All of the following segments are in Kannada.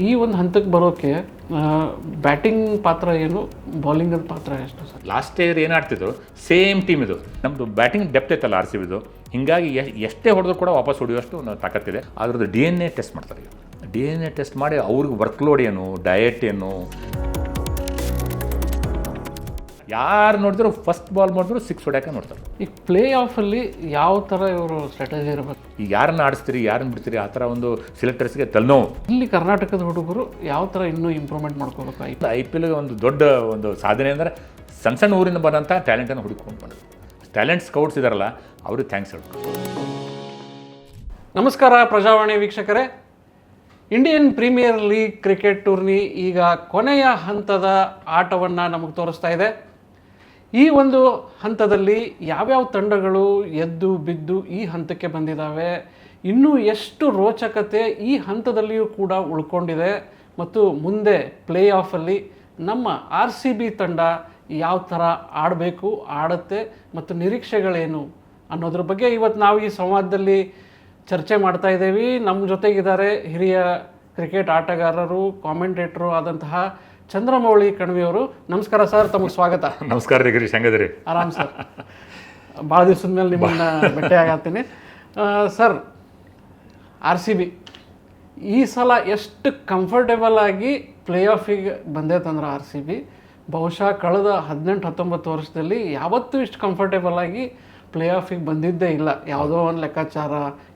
ಈ ಒಂದು ಹಂತಕ್ಕೆ ಬರೋಕ್ಕೆ ಬ್ಯಾಟಿಂಗ್ ಪಾತ್ರ ಏನು, ಬೌಲಿಂಗದ ಪಾತ್ರ ಎಷ್ಟು ಸರ್? ಲಾಸ್ಟ್ ಇಯರ್ ಏನು ಆಡ್ತಿದ್ರು ಸೇಮ್ ಟೀಮ್ ಇದು. ನಮ್ಮದು ಬ್ಯಾಟಿಂಗ್ ಡೆಪ್ತ್ ಐತಲ್ಲ ಆರ್ ಸಿ ಬಿದು, ಹೀಗಾಗಿ ಎಷ್ಟೇ ಹೊಡೆದ್ರು ಕೂಡ ವಾಪಸ್ ಹೊಡೆಯುವಷ್ಟು ಒಂದು ತಾಕತ್ತಿದೆ. ಅದ್ರದ್ದು DNA ಟೆಸ್ಟ್ ಮಾಡ್ತಾರೆ. DNA ಟೆಸ್ಟ್ ಮಾಡಿ ಅವ್ರಿಗೆ ವರ್ಕ್ಲೋಡ್ ಏನು, ಡಯಟ್ ಏನು, ಯಾರು ನೋಡಿದ್ರು ಫಸ್ಟ್ ಬಾಲ್ ಮಾಡಿದ್ರು 6 ಹೊಡ್ಯಾಕೆ ನೋಡ್ತಾರೆ. ಈಗ ಪ್ಲೇ ಆಫಲ್ಲಿ ಯಾವ ಥರ ಇವರು ಸ್ಟ್ರಾಟಜಿ ಇರಬೇಕು? ಈಗ ಯಾರನ್ನ ಆಡಿಸ್ತೀರಿ, ಯಾರನ್ನ ಬಿಡ್ತೀರಿ, ಆ ಥರ ಒಂದು ಸೆಲೆಕ್ಟರ್ಸ್ಗೆ ತಲೆನೋವು. ಇಲ್ಲಿ ಕರ್ನಾಟಕದ ಹುಡುಗರು ಯಾವ ಥರ ಇನ್ನೂ ಇಂಪ್ರೂವ್ಮೆಂಟ್ ಮಾಡ್ಕೋಬೇಕು? IPL ಒಂದು ದೊಡ್ಡ ಒಂದು ಸಾಧನೆ ಅಂದರೆ ಸಣ್ಣ ಸಣ್ಣ ಊರಿಂದ ಬಂದಂಥ ಟ್ಯಾಲೆಂಟನ್ನು ಹುಡುಕೊಂಡು ಬಂದರು. ಟ್ಯಾಲೆಂಟ್ ಸ್ಕೌಟ್ಸ್ ಇದಾರಲ್ಲ, ಅವ್ರಿಗೆ ಥ್ಯಾಂಕ್ಸ್ ಹೇಳ್ಬೇಕು. ನಮಸ್ಕಾರ ಪ್ರಜಾವಾಣಿ ವೀಕ್ಷಕರೇ. Indian Premier League cricket tourney ಈಗ ಕೊನೆಯ ಹಂತದ ಆಟವನ್ನು ನಮಗೆ ತೋರಿಸ್ತಾ ಇದೆ. ಈ ಒಂದು ಹಂತದಲ್ಲಿ ಯಾವ್ಯಾವ ತಂಡಗಳು ಎದ್ದು ಬಿದ್ದು ಈ ಹಂತಕ್ಕೆ ಬಂದಿದ್ದಾವೆ, ಇನ್ನೂ ಎಷ್ಟು ರೋಚಕತೆ ಈ ಹಂತದಲ್ಲಿಯೂ ಕೂಡ ಉಳ್ಕೊಂಡಿದೆ, ಮತ್ತು ಮುಂದೆ ಪ್ಲೇ ಆಫಲ್ಲಿ ನಮ್ಮ RCB ತಂಡ ಯಾವ ಥರ ಆಡಬೇಕು, ಆಡುತ್ತೆ, ಮತ್ತು ನಿರೀಕ್ಷೆಗಳೇನು ಅನ್ನೋದ್ರ ಬಗ್ಗೆ ಇವತ್ತು ನಾವು ಈ ಸಂವಾದದಲ್ಲಿ ಚರ್ಚೆ ಮಾಡ್ತಾ ಇದ್ದೇವೆ. ನಮ್ಮ ಜೊತೆಗಿದ್ದಾರೆ ಹಿರಿಯ ಕ್ರಿಕೆಟ್ ಆಟಗಾರರು, ಕಾಮೆಂಟೇಟರು ಆದಂತಹ ಚಂದ್ರಮೌಳಿ ಕಣ್ವಿಯವರು. ನಮಸ್ಕಾರ ಸರ್, ತಮಗೆ ಸ್ವಾಗತ. ನಮಸ್ಕಾರ ರೀ ಗಿರೀಶ್, ಹೆಂಗದಿರಿ? ಆರಾಮ್ ಸರ್, ಭಾಳ ದಿವಸದ ಮೇಲೆ ನಿಮ್ಮನ್ನು ಭೇಟಿ ಆಗತ್ತೀನಿ. ಸರ್, RCB ಈ ಸಲ ಎಷ್ಟು ಕಂಫರ್ಟೇಬಲ್ ಆಗಿ ಪ್ಲೇ ಆಫಿಗೆ ಬಂದೈತಂದ್ರೆ RCB ಬಹುಶಃ ಕಳೆದ 18-19 ವರ್ಷದಲ್ಲಿ ಯಾವತ್ತೂ ಇಷ್ಟು ಕಂಫರ್ಟೇಬಲ್ ಆಗಿ ಪ್ಲೇ ಆಫಿಗೆ ಬಂದಿದ್ದೇ ಇಲ್ಲ. ಯಾವುದೋ ಒಂದು ಲೆಕ್ಕಾಚಾರ,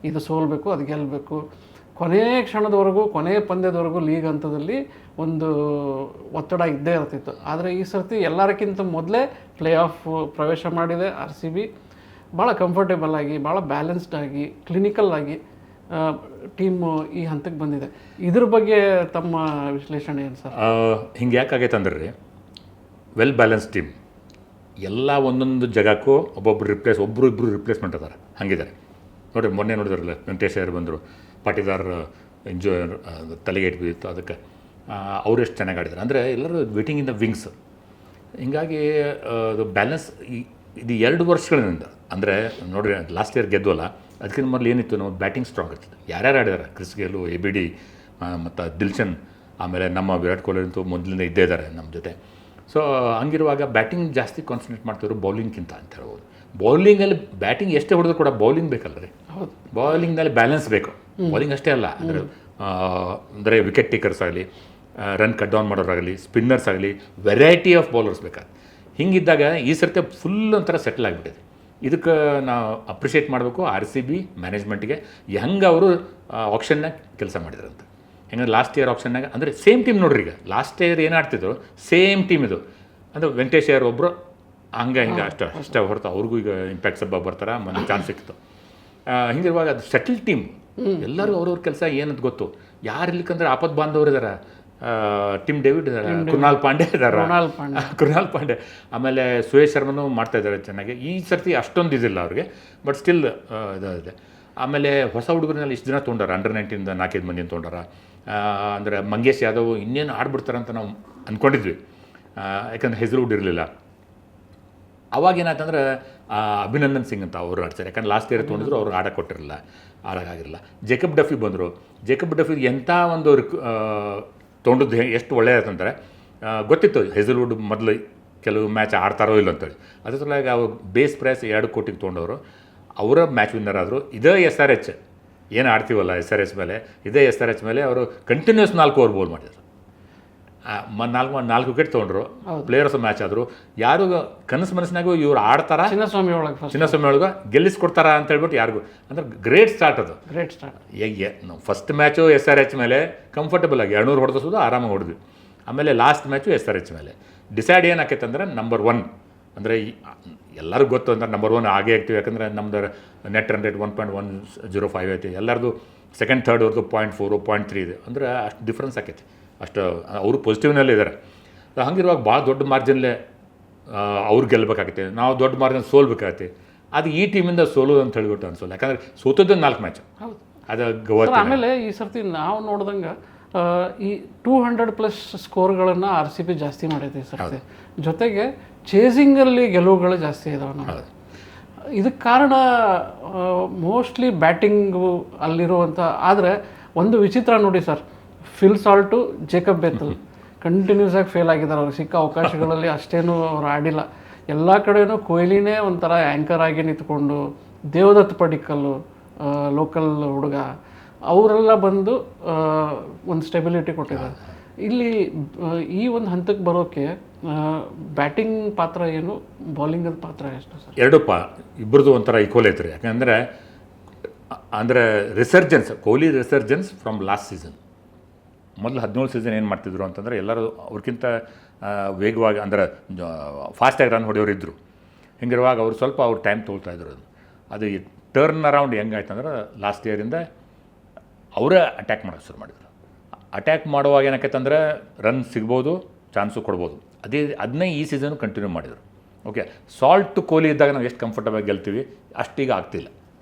ಇದು ಸೋಲ್ಬೇಕು, ಅದು ಗೆಲ್ಲಬೇಕು, ಕೊನೆಯ ಕ್ಷಣದವರೆಗೂ, ಕೊನೆಯ ಪಂದ್ಯದವರೆಗೂ ಲೀಗ್ ಹಂತದಲ್ಲಿ ಒಂದು ಒತ್ತಡ ಇದ್ದೇ ಇರ್ತಿತ್ತು. ಆದರೆ ಈ ಸರ್ತಿ ಎಲ್ಲರಿಗಿಂತ ಮೊದಲೇ ಪ್ಲೇ ಆಫ್ ಪ್ರವೇಶ ಮಾಡಿದೆ RCB. ಭಾಳ ಕಂಫರ್ಟೇಬಲ್ ಆಗಿ, ಭಾಳ ಬ್ಯಾಲೆನ್ಸ್ಡ್ ಆಗಿ, ಕ್ಲಿನಿಕಲ್ ಆಗಿ ಟೀಮು ಈ ಹಂತಕ್ಕೆ ಬಂದಿದೆ. ಇದ್ರ ಬಗ್ಗೆ ತಮ್ಮ ವಿಶ್ಲೇಷಣೆ ಏನು ಸರ್? ಹಿಂಗೆ ಯಾಕಾಗೈತೆ ಅಂದ್ರೆ ರೀ, ವೆಲ್ ಬ್ಯಾಲೆನ್ಸ್ ಟೀಮ್. ಎಲ್ಲ ಒಂದೊಂದು ಜಾಗಕ್ಕೂ ಒಬ್ಬರು ಇಬ್ಬರು ರಿಪ್ಲೇಸ್ಮೆಂಟ್ ಅದಾರೆ, ಹಂಗಿದ್ದಾರೆ ನೋಡಿರಿ. ಮೊನ್ನೆ ನೋಡಿದ್ರಲ್ಲ, ವೆಂಕಟೇಶ್ ಅವರು ಬಂದರು, ಪಾಟೀದಾರ್ ತಲೆಗೆ ಇಟ್ಬಿತ್ತು, ಅದಕ್ಕೆ ಅವ್ರು ಎಷ್ಟು ಚೆನ್ನಾಗಿ ಆಡಿದ್ದಾರೆ ಅಂದರೆ ಎಲ್ಲರೂ ವೇಟಿಂಗ್ ಇನ್ ದ ವಿಂಗ್ಸ್. ಹೀಗಾಗಿ ಅದು ಬ್ಯಾಲೆನ್ಸ್ ಇದು 2 ವರ್ಷಗಳಿಂದ ಅಂದರೆ ನೋಡಿರಿ, ಲಾಸ್ಟ್ ಇಯರ್ ಗೆದ್ವಲ್ಲ, ಅದಕ್ಕಿಂತ ಮೊದಲು ಏನಿತ್ತು, ನಾವು ಬ್ಯಾಟಿಂಗ್ ಸ್ಟ್ರಾಂಗ್ ಇರ್ತದೆ. ಯಾರ್ಯಾರು ಆಡಿದ್ದಾರೆ, ಕ್ರಿಸ್ ಗೇಲು, ABD ಮತ್ತು ದಿಲ್ಶನ್, ಆಮೇಲೆ ನಮ್ಮ ವಿರಾಟ್ ಕೊಹ್ಲಿ ಅಂತೂ ಮೊದಲಿಂದ ಇದ್ದೇ ಇದ್ದಾರೆ ನಮ್ಮ ಜೊತೆ. ಸೊ ಹಂಗಿರುವಾಗ ಬ್ಯಾಟಿಂಗ್ ಜಾಸ್ತಿ ಕಾನ್ಸಂಟ್ರೇಟ್ ಮಾಡ್ತಿದ್ರು ಬೌಲಿಂಗ್ಗಿಂತ ಅಂತ ಹೇಳ್ಬೋದು. ಬೌಲಿಂಗಲ್ಲಿ ಬ್ಯಾಟಿಂಗ್ ಎಷ್ಟೇ ಹೊಡೆದ್ರು ಕೂಡ ಬೌಲಿಂಗ್ ಬೇಕಲ್ಲ ರೀ. ಹೌದು, ಬೌಲಿಂಗ್ನಲ್ಲಿ ಬ್ಯಾಲೆನ್ಸ್ ಬೇಕು. ಬೌಲಿಂಗ್ ಅಷ್ಟೇ ಅಲ್ಲ, ಅಂದರೆ ವಿಕೆಟ್ ಟೇಕರ್ಸ್ ಆಗಲಿ, ರನ್ ಕಟ್ ಡೌನ್ ಮಾಡೋರಾಗಲಿ, ಸ್ಪಿನ್ನರ್ಸ್ ಆಗಲಿ, ವೆರೈಟಿ ಆಫ್ ಬೌಲರ್ಸ್ ಬೇಕಾದ್ರೆ. ಹಿಂಗಿದ್ದಾಗ ಈ ಸರ್ತಿ ಫುಲ್ ಒಂಥರ ಸೆಟಲ್ ಆಗಿಬಿಟ್ಟಿದೆ. ಇದಕ್ಕೆ ನಾವು ಅಪ್ರಿಷಿಯೇಟ್ ಮಾಡಬೇಕು RCB ಮ್ಯಾನೇಜ್ಮೆಂಟ್ಗೆ, ಹೆಂಗೆ ಅವರು ಆಪ್ಷನ್ನಾಗ ಕೆಲಸ ಮಾಡಿದ್ರಂತ. ಹೆಂಗೆ ಲಾಸ್ಟ್ ಇಯರ್ ಆಪ್ಷನ್ನಾಗ ಅಂದರೆ ಸೇಮ್ ಟೀಮ್ ನೋಡ್ರಿ. ಈಗ ಲಾಸ್ಟ್ ಇಯರ್ ಏನು ಆಡ್ತಿದ್ರು ಸೇಮ್ ಟೀಮ್ ಇದು. ಅಂದರೆ ವೆಂಕಟೇಶ್ ಅವರು ಒಬ್ಬರು ಹಂಗೆ ಅಷ್ಟೇ ಹೊರತು ಅವ್ರಿಗೂ ಈಗ ಇಂಪ್ಯಾಕ್ಟ್ ಸಬ್ಬ ಬರ್ತಾರೆ, ಮೊನ್ನೆ ಚಾನ್ಸ್ ಸಿಕ್ತು. ಹಿಂಗಿರುವಾಗ ಅದು ಸೆಟಲ್ ಟೀಮ್. ಎಲ್ಲರೂ ಅವ್ರವ್ರ ಕೆಲಸ ಏನಂತ ಗೊತ್ತು. ಯಾರು ಇರ್ಲಿಕ್ಕಂದ್ರೆ ಆಪತ್ ಬಾಂಧವ್ರು ಇದ್ದಾರೆ. ಟಿಮ್ ಡೇವಿಡ್ ಇದ್ದಾರೆ, ಕೃಣಾಲ್ ಪಾಂಡೆ ಇದ್ದಾರೆ, ಕೃಣಾಲ್ ಪಾಂಡೆ, ಆಮೇಲೆ ಸುರೇಶ್ ಶರ್ಮನೂ ಮಾಡ್ತಾಯಿದ್ದಾರೆ ಚೆನ್ನಾಗಿ. ಈ ಸರ್ತಿ ಅಷ್ಟೊಂದು ಇದಿಲ್ಲ ಅವ್ರಿಗೆ, ಬಟ್ ಸ್ಟಿಲ್ ಇದಿದೆ. ಆಮೇಲೆ ಹೊಸ ಹುಡುಗರಲ್ಲಿ ಇಷ್ಟು ಜನ ತೊಗೊಂಡಾರ, ಅಂಡರ್ 19 4 ಮಂದಿನ ತೊಗೊಂಡಾರ. ಅಂದರೆ ಮಂಗೇಶ್ ಯಾದವ್ ಇನ್ನೇನು ಆಡ್ಬಿಡ್ತಾರಂತ ನಾವು ಅಂದ್ಕೊಂಡಿದ್ವಿ, ಯಾಕಂದ್ರೆ ಹೆಸರುಡ್ ಇರಲಿಲ್ಲ. ಅವಾಗ ಏನಾಯ್ತಂದ್ರೆ ಅಭಿನಂದನ್ ಸಿಂಗ್ ಅಂತ ಅವರು ಆಡ್ತಾರೆ, ಯಾಕಂದ್ರೆ ಲಾಸ್ಟ್ ಇಯರ್ ತೊಗೊಂಡಿದ್ರು, ಅವ್ರು ಆಡಕ್ಕೆ ಕೊಟ್ಟಿರಲಿಲ್ಲ, ಆಡೋಕ್ಕಾಗಿರಲಿಲ್ಲ. ಜೇಕಬ್ ಡಫಿ ಬಂದರು. ಜೇಕಬ್ ಡಫಿ ಎಂಥ ಒಂದು ತೊಗೊಂಡದ್ದು ಎಷ್ಟು ಒಳ್ಳೆಯದಂತಾರೆ ಗೊತ್ತಿತ್ತು. ಹೆಸಲ್ವುಡ್ ಮೊದಲು ಕೆಲವು ಮ್ಯಾಚ್ ಆಡ್ತಾರೋ ಇಲ್ಲ ಅಂತೇಳಿ, ಅದ್ರ ಸಲುವಾಗಿ ಅವ್ರು ಬೇಸ್ ಪ್ರೈಸ್ 2 ಕೋಟಿಗೆ ತೊಗೊಂಡವರು. ಅವರ ಮ್ಯಾಚ್ ವಿನ್ನರ್ ಆದರು. ಇದೇ SRH ಏನು ಆಡ್ತೀವಲ್ಲ, SRH ಮೇಲೆ, ಇದೇ SRH ಮೇಲೆ ಅವರು ಕಂಟಿನ್ಯೂಸ್ 4 ಓವರ್ ಬೌಲ್ ಮಾಡಿದರು. 4 ವಿಕೆಟ್ ತೊಗೊಂಡ್ರು, ಪ್ಲೇಯರ್ಸ್ ಮ್ಯಾಚ್ ಆದರು. ಯಾರು ಕನಸು ಮನಸ್ಸಿನಾಗೂ ಇವ್ರು ಆಡ್ತಾರ, ಚಿನ್ನಸ್ವಾಮಿ ಒಳಗೆ ಗೆಲ್ಲಿಸ್ಕೊಡ್ತಾರ ಅಂತ ಹೇಳ್ಬಿಟ್ಟು ಯಾರಿಗೂ, ಅಂದ್ರೆ ಗ್ರೇಟ್ ಸ್ಟಾರ್ಟ್ ಅದು. Great start. ನಾವು ಫಸ್ಟ್ ಮ್ಯಾಚು SRH ಮೇಲೆ ಕಂಫರ್ಟಬಲ್ ಆಗಿ 200 ಹೊಡೆದೋದು ಆರಾಮಾಗಿ ಹೊಡೆದ್ವಿ. ಆಮೇಲೆ ಲಾಸ್ಟ್ ಮ್ಯಾಚು SRH ಮೇಲೆ ಡಿಸೈಡ್ ಏನಾಕೈತೆ ಅಂದ್ರೆ ನಂಬರ್ 1 ಅಂದರೆ ಎಲ್ಲರಿಗೂ ಗೊತ್ತು ಅಂದ್ರೆ ನಂಬರ್ 1 ಆಗೇ ಆಗ್ತೀವಿ. ಯಾಕಂದರೆ ನಮ್ದು ನೆಟ್ ರನ್ ರೇಟ್ 1.105 ಐತಿ. ಎಲ್ಲರದು ಸೆಕೆಂಡ್ ಥರ್ಡ್ ಅವ್ರದ್ದು 0.4 0.3 ಇದೆ. ಅಂದರೆ ಅಷ್ಟು ಡಿಫ್ರೆನ್ಸ್ ಆಕೈತಿ. ಅಷ್ಟು ಅವರು ಪಾಸಿಟಿವ್ನಲ್ಲೇ ಇದ್ದಾರೆ. ಹಂಗಿರುವಾಗ ಭಾಳ ದೊಡ್ಡ ಮಾರ್ಜಿನ್ಲೇ ಅವ್ರು ಗೆಲ್ಲಬೇಕಾಗತ್ತೆ, ನಾವು ದೊಡ್ಡ ಮಾರ್ಜಿನ್ ಸೋಲ್ಬೇಕಾಗತ್ತೆ. ಅದು ಈ ಟೀಮಿಂದ ಸೋಲೋದು ಅಂತ ಹೇಳ್ಬಿಟ್ಟು ಅನ್ಸೋಲ್ಲ, ಯಾಕಂದರೆ ಸೋತದ್ದು 4 ಮ್ಯಾಚ್. ಹೌದು, ಅದು ಗೋವಾ. ಆಮೇಲೆ ಈ ಸರ್ತಿ ನಾವು ನೋಡ್ದಂಗೆ ಈ 200+ ಸ್ಕೋರ್ಗಳನ್ನು RCB ಜಾಸ್ತಿ ಮಾಡೈತೆ ಸರ್ತಿ. ಜೊತೆಗೆ ಚೇಸಿಂಗಲ್ಲಿ ಗೆಲುವುಗಳು ಜಾಸ್ತಿ ಇದಾವೆ ನಾವು. ಇದಕ್ಕೆ ಕಾರಣ ಮೋಸ್ಟ್ಲಿ ಬ್ಯಾಟಿಂಗು ಅಲ್ಲಿರುವಂಥ. ಆದರೆ ಒಂದು ವಿಚಿತ್ರ ನೋಡಿ sir, Phil Salt, Jacob Bethell continuous ಆಗಿ ಫೇಲ್ ಆಗಿದ್ದಾರೆ. ಅವ್ರಿಗೆ ಸಿಕ್ಕ ಅವಕಾಶಗಳಲ್ಲಿ ಅಷ್ಟೇನು ಅವ್ರು ಆಡಿಲ್ಲ. ಎಲ್ಲ ಕಡೆನೂ ಕೊಹ್ಲಿನೇ ಒಂಥರ ಆ್ಯಂಕರ್ ಆಗಿ ನಿಂತ್ಕೊಂಡು, ದೇವದತ್ ಪಡಿಕ್ಕಲ್ಲು ಲೋಕಲ್ ಹುಡುಗ ಅವರೆಲ್ಲ ಬಂದು ಒಂದು ಸ್ಟೆಬಿಲಿಟಿ ಕೊಟ್ಟಿದ್ದಾರೆ. ಇಲ್ಲಿ ಈ ಒಂದು ಹಂತಕ್ಕೆ ಬರೋಕ್ಕೆ ಬ್ಯಾಟಿಂಗ್ ಪಾತ್ರ ಏನು, ಬೌಲಿಂಗದ ಪಾತ್ರ ಎಷ್ಟು ಸರ್? ಎರಡು ಇಬ್ಬರದು ಒಂಥರ ಈಕ್ವಲ್ ಐತ್ರಿ. ಯಾಕಂದರೆ ಅಂದರೆ resurgence, Kohli resurgence from last season. ಮೊದಲು 17 ಸೀಸನ್ ಏನು ಮಾಡ್ತಿದ್ರು ಅಂತಂದರೆ ಎಲ್ಲರೂ ಅವ್ರಿಗಿಂತ ವೇಗವಾಗಿ ಅಂದರೆ ಫಾಸ್ಟಾಗಿ ರನ್ ಹೊಡೆಯೋರು ಇದ್ದರು. ಹಿಂಗಿರುವಾಗ ಅವರು ಸ್ವಲ್ಪ ಅವ್ರು ಟೈಮ್ ತೊಗೊಳ್ತಾಯಿದ್ರು. ಅದು ಟರ್ನ್ ಅರೌಂಡ್ ಹೆಂಗಾಯ್ತು ಅಂದ್ರೆ ಲಾಸ್ಟ್ ಇಯರಿಂದ ಅವರೇ ಅಟ್ಯಾಕ್ ಮಾಡೋಕ್ಕೆ ಶುರು ಮಾಡಿದರು. ಅಟ್ಯಾಕ್ ಮಾಡುವಾಗ ಏನಾಕೈತಂದರೆ ರನ್ ಸಿಗ್ಬೋದು, ಚಾನ್ಸು ಕೊಡ್ಬೋದು. ಅದನ್ನೇ ಈ ಸೀಸನು ಕಂಟಿನ್ಯೂ ಮಾಡಿದರು. ಓಕೆ, ಸಾಲ್ಟ್ ಕೊಹ್ಲಿ ಇದ್ದಾಗ ನಾವು ಎಷ್ಟು ಕಂಫರ್ಟಬಲ್ ಗೆಲ್ತೀವಿ ಅಷ್ಟೀಗ ಆಗ್ತಿಲ್ಲ.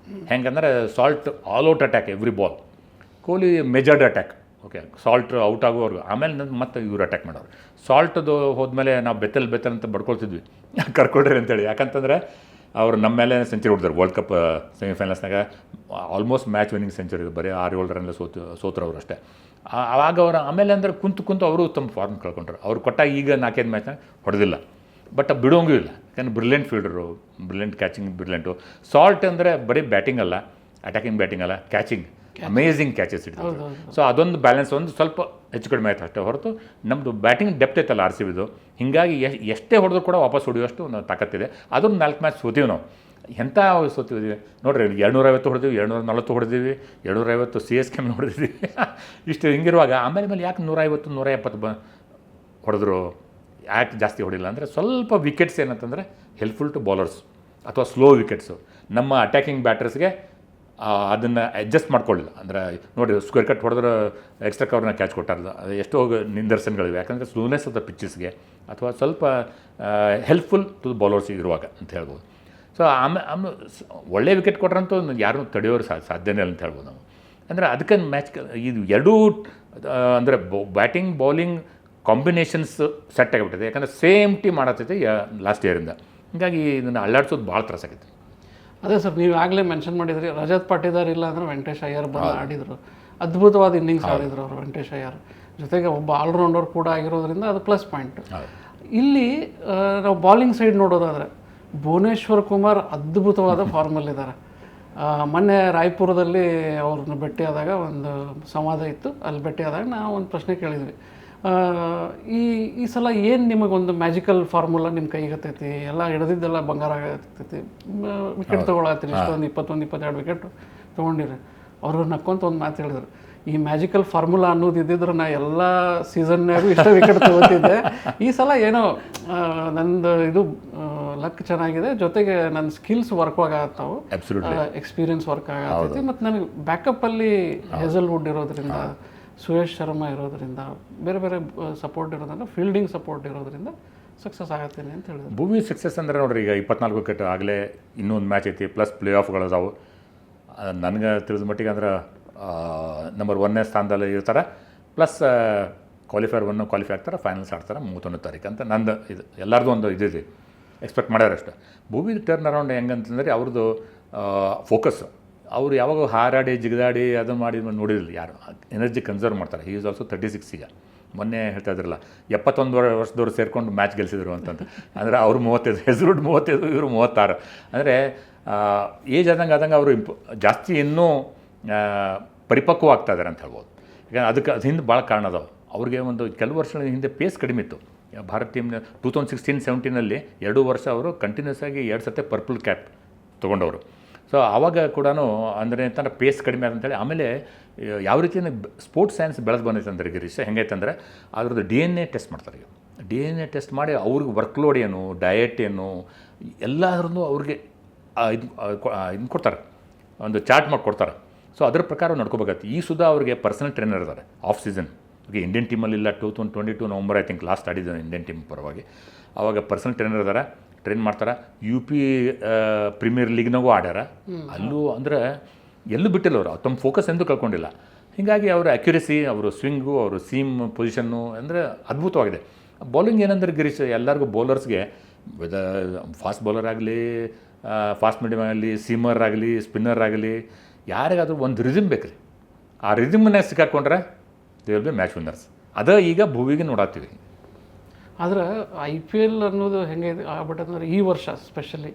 ಹೆಂಗಂದರೆ Salt all out attack every ball, Kohli measured attack. Okay, Salt out ಆಗೋವರೆಗೂ, ಆಮೇಲೆ ಮತ್ತೆ ಇವ್ರು ಅಟ್ಯಾಕ್ ಮಾಡೋರು. ಸಾಲ್ಟ್ದು ಹೋದ್ಮೇಲೆ ನಾವು ಬೆತ್ತಲ್ ಅಂತ ಬಡ್ಕೊಳ್ತಿದ್ವಿ ಕರ್ಕೊಳ್ರಿ ಅಂತೇಳಿ. ಯಾಕಂತಂದರೆ ಅವರು ನಮ್ಮ ಮೇಲೆ ಸೆಂಚುರಿ ಹೊಡೆದ್ರು ವರ್ಲ್ಡ್ ಕಪ್ ಸೆಮಿಫೈನಲ್ಸ್ನಾಗ. ಆಲ್ಮೋಸ್ಟ್ ಮ್ಯಾಚ್ ವಿನ್ನಿಂಗ್ ಸೆಂಚುರಿ, ಬರೀ 6-7 ರನ್ನಲ್ಲಿ ಸೋತರು ಅವರು ಅಷ್ಟೇ. ಆವಾಗ ಅವರು ಆಮೇಲೆ ಅಂದರೆ ಕುಂತು ಅವರು ತಮ್ಮ ಫಾರ್ಮ್ ಕಳ್ಕೊಂಡ್ರು. ಅವ್ರು ಕೊಟ್ಟಾಗ ಈಗ 4-5 ಮ್ಯಾಚ್ನಾಗ ಹೊಡೆದಿಲ್ಲ, ಬಟ್ ಬಿಡೋಂಗೂ ಇಲ್ಲ. ಯಾಕಂದ್ರೆ brilliant fielder, brilliant catching brilliant. Salt ಅಂದರೆ ಬರೀ ಬ್ಯಾಟಿಂಗ್ ಅಲ್ಲ, ಅಟ್ಯಾಕಿಂಗ್ ಬ್ಯಾಟಿಂಗ್ ಅಲ್ಲ, ಕ್ಯಾಚಿಂಗ್ ಅಮೇಝಿಂಗ್ ಕ್ಯಾಚಸ್ ಇಡ್ತಾರೆ. ಸೊ ಅದೊಂದು ಬ್ಯಾಲೆನ್ಸ್ ಒಂದು ಸ್ವಲ್ಪ ಹೆಚ್ಚು ಕಡಿಮೆ ಆಯ್ತು ಅಷ್ಟೇ ಹೊರತು ನಮ್ಮದು ಬ್ಯಾಟಿಂಗ್ ಡೆಪ್ತ್ ಐತಲ್ಲ RCBದು. ಹೀಗಾಗಿ ಎಷ್ಟೇ ಹೊಡೆದ್ರು ಕೂಡ ವಾಪಸ್ ಹೊಡೆಯುವಷ್ಟು ನಾವು ತಾಕತ್ತಿದೆ. ಅದೊಂದು 4 ಮ್ಯಾಚ್ ಸೋತೀವಿ ನಾವು. ಎಂಥ ಸೋತೀವಿ ನೋಡ್ರಿ, 250 ಹೊಡೆದಿವಿ, 240 ಹೊಡೆದಿವಿ, 250 CSK ಮೇಲೆ ಹೊಡೆದಿದ್ದೀವಿ. ಇಷ್ಟು ಹಿಂಗಿರುವಾಗ ಆಮೇಲೆ ಯಾಕೆ 150 170 ಹೊಡೆದ್ರು, ಯಾಕೆ ಜಾಸ್ತಿ ಹೊಡಿಲ್ಲ ಅಂದರೆ ಸ್ವಲ್ಪ ವಿಕೆಟ್ಸ್ ಏನಂತಂದರೆ ಹೆಲ್ಪ್ಫುಲ್ ಟು ಬೌಲರ್ಸ್ ಅಥವಾ ಸ್ಲೋ ವಿಕೆಟ್ಸು. ನಮ್ಮ ಅಟ್ಯಾಕಿಂಗ್ ಬ್ಯಾಟರ್ಸ್ಗೆ ಅದನ್ನು ಅಡ್ಜಸ್ಟ್ ಮಾಡ್ಕೊಳ್ಳಿಲ್ಲ. ಅಂದರೆ ನೋಡಿ, ಸ್ಕ್ವೇರ್ ಕಟ್ ಹೊಡೆದ್ರೆ ಎಕ್ಸ್ಟ್ರಾ ಕವರ್ನ ಕ್ಯಾಚ್ ಕೊಟ್ಟಾರಲ್ಲ, ಅದು ಎಷ್ಟೋ ನಿದರ್ಶನಗಳಿವೆ. ಯಾಕಂದರೆ ಸ್ಲೋನೆಸ್ ಆಫ್ ದ ಪಿಚ್ಚಸ್ಗೆ ಅಥವಾ ಸ್ವಲ್ಪ ಹೆಲ್ಪ್ಫುಲ್ ಟು ಬೌಲರ್ಸ್ ಇರುವಾಗ ಅಂತ ಹೇಳ್ಬೋದು. ಸೊ ಆಮೇಲೆ ಒಳ್ಳೆ ವಿಕೆಟ್ ಕೊಟ್ರಂತೂ ಯಾರೂ ತಡೆಯೋರು ಸಾಧ್ಯನೇ ಇಲ್ಲ ಅಂತ ಹೇಳ್ಬೋದು ನಾವು. ಅಂದರೆ ಅದಕ್ಕೆ ಮ್ಯಾಚ್ ಇದು ಎರಡೂ ಅಂದರೆ ಬ್ಯಾಟಿಂಗ್ ಬೌಲಿಂಗ್ ಕಾಂಬಿನೇಷನ್ಸ್ ಸೆಟ್ ಆಗಿಬಿಟ್ಟಿದೆ. ಯಾಕಂದರೆ ಸೇಮ್ ಟೀಮ್ ಮಾಡತ್ತೈತೆ ಲಾಸ್ಟ್ ಇಯರಿಂದ. ಹೀಗಾಗಿ ಇದನ್ನು ಅಳ್ಳಾಡ್ಸೋದು ಭಾಳ ತ್ರಾಸಾಗೈತೆ. ಅದೇ ಸರ್, ನೀವು ಆಗಲೇ ಮೆನ್ಷನ್ ಮಾಡಿದ್ರಿ, ರಜತ್ ಪಾಟೀದಾರ್ ಇಲ್ಲ ಅಂದರೆ ವೆಂಕಟೇಶ್ ಅಯ್ಯರ್ ಬಂದು ಆಡಿದರು. ಅದ್ಭುತವಾದ ಇನ್ನಿಂಗ್ಸ್ ಆಡಿದ್ರು ಅವರು ವೆಂಕಟೇಶ್ ಅಯ್ಯರ್. ಜೊತೆಗೆ ಒಬ್ಬ ಆಲ್ರೌಂಡರ್ ಕೂಡ ಆಗಿರೋದ್ರಿಂದ ಅದು ಪ್ಲಸ್ ಪಾಯಿಂಟ್. ಇಲ್ಲಿ ನಾವು ಬಾಲಿಂಗ್ ಸೈಡ್ ನೋಡೋದಾದರೆ ಭುವನೇಶ್ವರ್ ಕುಮಾರ್ ಅದ್ಭುತವಾದ ಫಾರ್ಮಲ್ಲಿದ್ದಾರೆ. ಮೊನ್ನೆ ರಾಯ್ಪುರದಲ್ಲಿ ಅವ್ರನ್ನ ಭೇಟಿಯಾದಾಗ ಒಂದು ಸಂವಾದ ಇತ್ತು. ಅಲ್ಲಿ ಭೇಟಿಯಾದಾಗ ನಾವು ಒಂದು ಪ್ರಶ್ನೆ ಕೇಳಿದ್ವಿ, ಈ ಸಲ ಏನು ನಿಮಗೊಂದು ಮ್ಯಾಜಿಕಲ್ ಫಾರ್ಮುಲಾ ನಿಮ್ಮ ಕೈಗತ್ತೈತಿ, ಎಲ್ಲ ಹಿಡಿದಿದ್ದೆಲ್ಲ ಬಂಗಾರ ಆಗತ್ತೈತಿ, ವಿಕೆಟ್ ತೊಗೊಳತ್ತೀರಿ, ಇಷ್ಟೊಂದು 21-22 ವಿಕೆಟ್ ತೊಗೊಂಡಿರಿ. ಅವರು ನಕ್ಕೊಂತ ಒಂದು ಮಾತು ಹೇಳಿದ್ರು, ಈ ಮ್ಯಾಜಿಕಲ್ ಫಾರ್ಮುಲಾ ಅನ್ನೋದು ಇದ್ದಿದ್ರೆ ನಾ ಎಲ್ಲ ಸೀಸನ್ನಾಗೂ ಇಷ್ಟೇ ವಿಕೆಟ್ ತೊಗೋತಿದ್ದೆ. ಈ ಸಲ ಏನೋ ನಂದು ಇದು ಲಕ್ ಚೆನ್ನಾಗಿದೆ, ಜೊತೆಗೆ ನನ್ನ ಸ್ಕಿಲ್ಸ್ ವರ್ಕ್ ಆಗತ್ತಾವು, ಎಕ್ಸ್ಪೀರಿಯನ್ಸ್ ವರ್ಕ್ ಆಗತ್ತೈತಿ. ಮತ್ತು ನನಗೆ ಬ್ಯಾಕಪ್ಪಲ್ಲಿ ಹೇಸಲ್ವುಡ್ ಇರೋದ್ರಿಂದ, ಸುಯೇಶ್ ಶರ್ಮಾ ಇರೋದ್ರಿಂದ, ಬೇರೆ ಬೇರೆ ಸಪೋರ್ಟ್ ಇರೋದ್ರಿಂದ, ಫೀಲ್ಡಿಂಗ್ ಸಪೋರ್ಟ್ ಇರೋದ್ರಿಂದ ಸಕ್ಸಸ್ ಆಗತ್ತೀನಿ ಅಂತ ಹೇಳಿದ್ರು. ಭೂಮಿ ಸಕ್ಸಸ್ ಅಂದರೆ ನೋಡ್ರಿ, ಈಗ 24 ವಿಕೆಟ್ ಆಗಲೇ ಇನ್ನೊಂದು ಮ್ಯಾಚ್ ಐತಿ, ಪ್ಲಸ್ ಪ್ಲೇ ಆಫ್ಗಳದಾವು. ನನಗೆ ತಿಳಿದ ಮಟ್ಟಿಗೆ ಅಂದ್ರೆ ನಂಬರ್ 1ನೇ ಸ್ಥಾನದಲ್ಲಿ ಇರ್ತಾರೆ. ಪ್ಲಸ್ ಕ್ವಾಲಿಫೈರ್ 1 ಕ್ವಾಲಿಫೈ ಆಗ್ತಾರೆ, ಫೈನಲ್ಸ್ ಆಡ್ತಾರೆ 31 ತಾರೀಕು ಅಂತ ನಂದು ಇದು ಎಲ್ಲರದು ಒಂದು ಇದಿದೆ, ಎಕ್ಸ್ಪೆಕ್ಟ್ ಮಾಡ್ಯಾರ ಅಷ್ಟೇ. ಭೂಮಿ ಟರ್ನ್ ಅರೌಂಡ್ ಹೆಂಗಂತಂದರೆ ಅವ್ರದ್ದು ಫೋಕಸ್, ಅವರು ಯಾವಾಗ ಹಾರಾಡಿ ಜಿಗಿದಾಡಿ ಅದನ್ನು ಮಾಡಿ ನೋಡಿರಲಿಲ್ಲ ಯಾರು. ಎನರ್ಜಿ ಕನ್ಸರ್ವ್ ಮಾಡ್ತಾರೆ. ಹಿ ಈಸ್ ಆಲ್ಸೋ 36 ಈಗ. ಮೊನ್ನೆ ಹೇಳ್ತಾ ಇದ್ರಲ್ಲ 71 ವರ್ಷದವ್ರು ಸೇರಿಕೊಂಡು ಮ್ಯಾಚ್ ಗೆಲ್ಲಿಸಿದ್ರು ಅಂತಂತ. ಅಂದರೆ ಅವರು 35, ಹೆಸರುಡ್ 35, ಇವರು 36. ಅಂದರೆ ಏಜ್ ಆದಂಗೆ ಅವರು ಜಾಸ್ತಿ ಇನ್ನೂ ಪರಿಪಕ್ವ ಆಗ್ತಾ ಇದ್ದಾರೆ ಅಂತ ಹೇಳ್ಬೋದು. ಈಗ ಅದಕ್ಕೆ ಅದು ಹಿಂದೆ ಭಾಳ ಕಾರಣ ಅದಾವೆ. ಅವ್ರಿಗೆ ಒಂದು ಕೆಲವು ವರ್ಷಗಳ ಹಿಂದೆ ಪೇಸ್ ಕಡಿಮೆ ಇತ್ತು. ಭಾರತ ಟೀಮ್ನ 2016-17ನಲ್ಲಿ 2 ವರ್ಷ ಅವರು ಕಂಟಿನ್ಯೂಸ್ ಆಗಿ 2 ಸತಿ ಪರ್ಪಲ್ ಕ್ಯಾಪ್ ತೊಗೊಂಡವರು. ಸೊ ಆವಾಗ ಕೂಡ ಅಂದರೆ ಅಂತಂದ್ರೆ ಪೇಸ್ ಕಡಿಮೆ ಅಂತೇಳಿ. ಆಮೇಲೆ ಯಾವ ರೀತಿಯ ಸ್ಪೋರ್ಟ್ಸ್ ಸೈನ್ಸ್ ಬೆಳೆದು ಬಂದೈತೆ ಅಂದರೆ ಗಿರೀಶ್ ಹೆಂಗೈತೆ ಅದ್ರದ್ದು DNA ಟೆಸ್ಟ್ ಮಾಡ್ತಾರೆ. ಈಗ DNA ಟೆಸ್ಟ್ ಮಾಡಿ ಅವ್ರಿಗೆ ವರ್ಕ್ಲೋಡ್ ಏನು, ಡಯಟ್ ಏನು, ಎಲ್ಲಾದ್ರೂ ಅವ್ರಿಗೆ ಇದು ಕೊಡ್ತಾರೆ, ಒಂದು ಚಾರ್ಟ್ ಮಾಡಿಕೊಡ್ತಾರೆ. ಸೊ ಅದ್ರ ಪ್ರಕಾರ ನಡ್ಕೋಬೇಕಾಗ್ತದೆ. ಈ ಸುಧಾ ಅವ್ರಿಗೆ ಪರ್ಸನಲ್ ಟ್ರೈನರ್ ಇದ್ದಾರೆ ಆಫ್ ಸೀಸನ್. ಈಗ ಇಂಡಿಯನ್ ಟೀಮಲ್ಲಿಲ್ಲ, 2022 ನವಂಬರ್ ಐ ಥಿಂಕ್ ಲಾಸ್ಟ್ ಆಡಿದ್ದು ಇಂಡಿಯನ್ ಟೀಮ್ ಪರವಾಗಿ. ಆವಾಗ ಪರ್ಸನಲ್ ಟ್ರೈನರ್ ಇದ್ದಾರೆ, ಟ್ರೈನ್ ಮಾಡ್ತಾರೆ. UP ಪ್ರೀಮಿಯರ್ ಲೀಗ್ನಾಗೂ ಆಡ್ಯಾರ. ಅಲ್ಲೂ ಅಂದರೆ ಎಲ್ಲೂ ಬಿಟ್ಟಿಲ್ಲ ಅವರು, ತಮ್ಮ ಫೋಕಸ್ ಎಂದೂ ಕಳ್ಕೊಂಡಿಲ್ಲ. ಹೀಗಾಗಿ ಅವರ ಅಕ್ಯುರೇಸಿ, ಅವರು ಸ್ವಿಂಗು, ಅವರು ಸೀಮ್ ಪೊಸಿಷನ್ನು ಅಂದರೆ ಅದ್ಭುತವಾಗಿದೆ. ಬೌಲಿಂಗ್ ಏನಂದ್ರೆ ಗಿರೀಶ್, ಎಲ್ಲರಿಗೂ ಬೌಲರ್ಸ್ಗೆ ಫಾಸ್ಟ್ ಬೌಲರ್ ಆಗಲಿ, ಫಾಸ್ಟ್ ಮೀಡಿಯಮ್ ಆಗಲಿ, ಸೀಮರ್ ಆಗಲಿ, ಸ್ಪಿನ್ನರ್ ಆಗಲಿ, ಯಾರಿಗಾದರೂ ಒಂದು ರಿದಮ್ ಬೇಕು ರೀ. ಆ ರಿದಮ್ನೇ ಸಿಕ್ಕಾಕೊಂಡ್ರೆ they will be match winners. ಅದ ಈಗ ಭೂವಿಗೆ ನೋಡತ್ತೀವಿ. ಆದ್ರೆ IPL ಅನ್ನೋದು ಹೆಂಗೆ ಆಗ್ಬಿಟ್ಟಂದ್ರೆ ಈ ವರ್ಷ ಸ್ಪೆಷಲಿ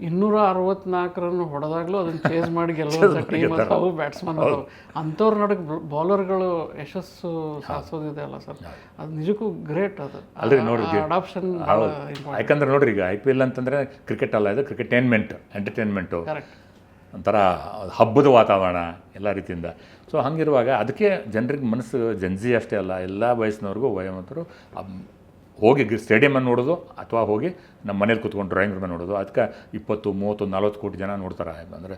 264 ರನ್ ಹೊಡೆದಾಗ್ಲೂ ಅದನ್ನ ಚೇಸ್ ಮಾಡಿ ಗೆಲ್ಲುವಂಥ ಟೀಮ್ ಅದಾವು, ಬ್ಯಾಟ್ಸ್ಮನ್ ಅದಾವು. ಅಂಥವ್ರ ನಡುವೆ ಬೌಲರ್ಗಳು ಯಶಸ್ಸು ಸಾಧಿಸೋದಿದೆ ಅಲ್ಲ ಸರ್, ಅದು ನಿಜಕ್ಕೂ ಗ್ರೇಟ್. ಅದು ಅಲ್ರಿ ನೋಡಿ ಅಡಾಪ್ಷನ್. ಯಾಕಂದ್ರೆ ನೋಡ್ರಿ ಈಗ IPL ಅಂತಂದ್ರೆ ಕ್ರಿಕೆಟ್ ಅಲ್ಲ, ಇದು ಎಂಟರ್ಟೈನ್ಮೆಂಟು, ಒಂಥರ ಹಬ್ಬದ ವಾತಾವರಣ ಎಲ್ಲ ರೀತಿಯಿಂದ. ಸೊ ಹಂಗಿರುವಾಗ ಅದಕ್ಕೆ ಜನರಿಗೆ ಮನಸ್ಸು ಜನ್ಜಿ ಅಷ್ಟೇ ಅಲ್ಲ, ಎಲ್ಲ ವಯಸ್ಸಿನವ್ರಿಗೂ ವಯೋವಂತರು ಹೋಗಿ ಸ್ಟೇಡಿಯಮನ್ನು ನೋಡೋದು ಅಥವಾ ಹೋಗಿ ನಮ್ಮ ಮನೇಲಿ ಕೂತ್ಕೊಂಡು ಡ್ರಾಯಿಂಗ್ ರೂಮಲ್ಲಿ ನೋಡೋದು. ಅದಕ್ಕೆ 20, 30, 40 ಕೋಟಿ ಜನ ನೋಡ್ತಾರೆ. ಅಂದರೆ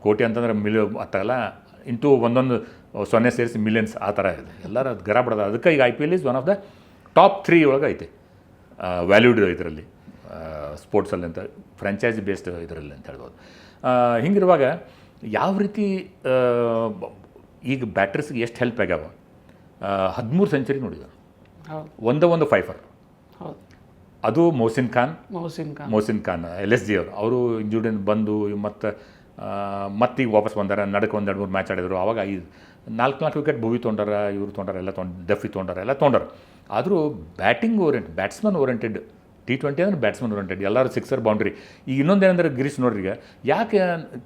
ಕೋಟಿ ಅಂತಂದರೆ ಆ ಥರ ಎಲ್ಲ ಇಂಟು ಒಂದೊಂದು 0 ಸೇರಿಸಿ ಮಿಲಿಯನ್ಸ್ ಆ ಥರ ಇದೆ. ಎಲ್ಲರೂ ಅದು ಗರ ಬಿಡೋದು. ಅದಕ್ಕೆ ಈಗ IPL is one of the top 3 ಒಳಗೆ ಐತೆ ವ್ಯಾಲ್ಯೂಡ್ ಇದರಲ್ಲಿ ಸ್ಪೋರ್ಟ್ಸಲ್ಲಿ ಅಂತ, ಫ್ರಾಂಚೈಸಿ ಬೇಸ್ಡ್ ಇದರಲ್ಲಿ ಅಂತ ಹೇಳ್ಬೋದು. ಹಿಂಗಿರುವಾಗ ಯಾವ ರೀತಿ ಈಗ ಬ್ಯಾಟರ್ಸ್ಗೆ ಎಷ್ಟು ಹೆಲ್ಪ್ ಆಗ್ಯಾವ. 13 ಸೆಂಚುರಿ ನೋಡಿದ, ಒಂದು ಫೈಫರ್, ಅದು ಮೋಸಿನ್ ಖಾನ್ LSG ಅವರು ಇಂಜುರಿಯಿಂದ ಬಂದು ಮತ್ತೀಗ ವಾಪಸ್ ಬಂದಾರ. ನಡಕ್ಕೆ 1-2-3 ಮ್ಯಾಚ್ ಆಡಿದ್ರು. ಆವಾಗ 4 ವಿಕೆಟ್ ಭೂವಿ ತೊಗೊಂಡಾರ, ಇವರು ತೊಗೊಂಡಾರ, ಎಲ್ಲ ಡಫಿ ತೊಗೊಂಡಾರ, ಎಲ್ಲ ತೊಗೊಂಡಾರ. ಆದರೂ ಬ್ಯಾಟಿಂಗ್ ಬ್ಯಾಟ್ಸ್ಮನ್ ಓರಿಯೆಂಟೆಡ್. T20 ಅಂದರೆ ಬ್ಯಾಟ್ಸ್ಮನ್ ಓರಿಯೆಂಟೆಡ್, ಎಲ್ಲರೂ ಸಿಕ್ಸರ್ ಬೌಂಡ್ರಿ. ಈಗ ಇನ್ನೊಂದೇನೆಂದ್ರೆ ಗಿರೀಶ್ ನೋಡ್ರಿ, ಈಗ ಯಾಕೆ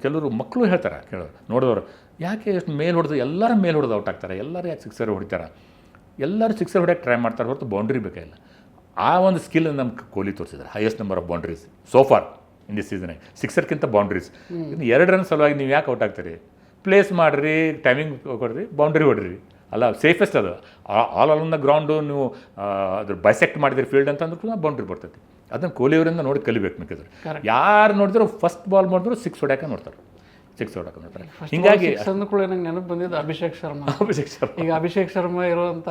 ಕೆಲವರು ಮಕ್ಕಳು ಹೇಳ್ತಾರೆ ಕೇಳೋರು ನೋಡಿದವರು, ಯಾಕೆ ಎಷ್ಟು ಮೇಲ್ ಹೊಡೆದು ಎಲ್ಲರೂ ಮೇಲ್ ಹೊಡೆದು ಔಟ್ ಆಗ್ತಾರೆ, ಎಲ್ಲರೂ ಯಾಕೆ ಸಿಕ್ಸರ್ ಹೊಡಿತಾರೆ, ಎಲ್ಲರೂ ಸಿಕ್ಸರ್ ಹೊಡೆಯೋಕ್ಕೆ ಟ್ರೈ ಮಾಡ್ತಾರೆ ಹೊರತು ಬೌಂಡ್ರಿ ಬೇಕಾಗಿಲ್ಲ. ಆ ಒಂದು ಸ್ಕಿಲ್ ನಮ್ಮ ಕೊಹ್ಲಿ ತೋರಿಸಿದ್ದಾರೆ. Highest number of boundaries so far in this season. ಸಿಕ್ಸರ್ಗಿಂತ ಬೌಂಡ್ರೀಸ್. ಇನ್ನು 2 ರನ್ ಸಲುವಾಗಿ ನೀವು ಯಾಕೆ ಔಟ್ ಆಗ್ತೀರಿ? ಪ್ಲೇಸ್ ಮಾಡಿರಿ, ಟೈಮಿಂಗ್ ಕೊಡ್ರಿ, ಬೌಂಡ್ರಿ ಹೊಡ್ರಿ. ಅಲ್ಲ, ಸೇಫೆಸ್ಟ್ ಅದು. ಆಲ್ ದ ಗ್ರೌಂಡು ನೀವು ಅದ್ರ ಬೈಸೆಕ್ಟ್ ಮಾಡಿದ್ರಿ ಫೀಲ್ಡ್ ಅಂತಂದ್ರೂ ಕೂಡ ಬೌಂಡ್ರಿ ಬರ್ತೈತಿ. ಅದನ್ನು ಕೊಹ್ಲಿಯವರಿಂದ ನೋಡಿ ಕಲಿಬೇಕು. ಬೇಕಿದ್ರೆ ಯಾರು ನೋಡಿದ್ರು ಫಸ್ಟ್ ಬಾಲ್ ಮಾಡಿದ್ರು 6 ಹೊಡ್ಯಾಕ ನೋಡ್ತಾರೆ. ಹಿಂಗಾಗಿ ನಂಗೆ ನೆನಪು ಬಂದಿದ್ದು ಅಭಿಷೇಕ್ ಶರ್ಮಾ. ಈಗ ಅಭಿಷೇಕ್ ಶರ್ಮಾ ಇರುವಂಥ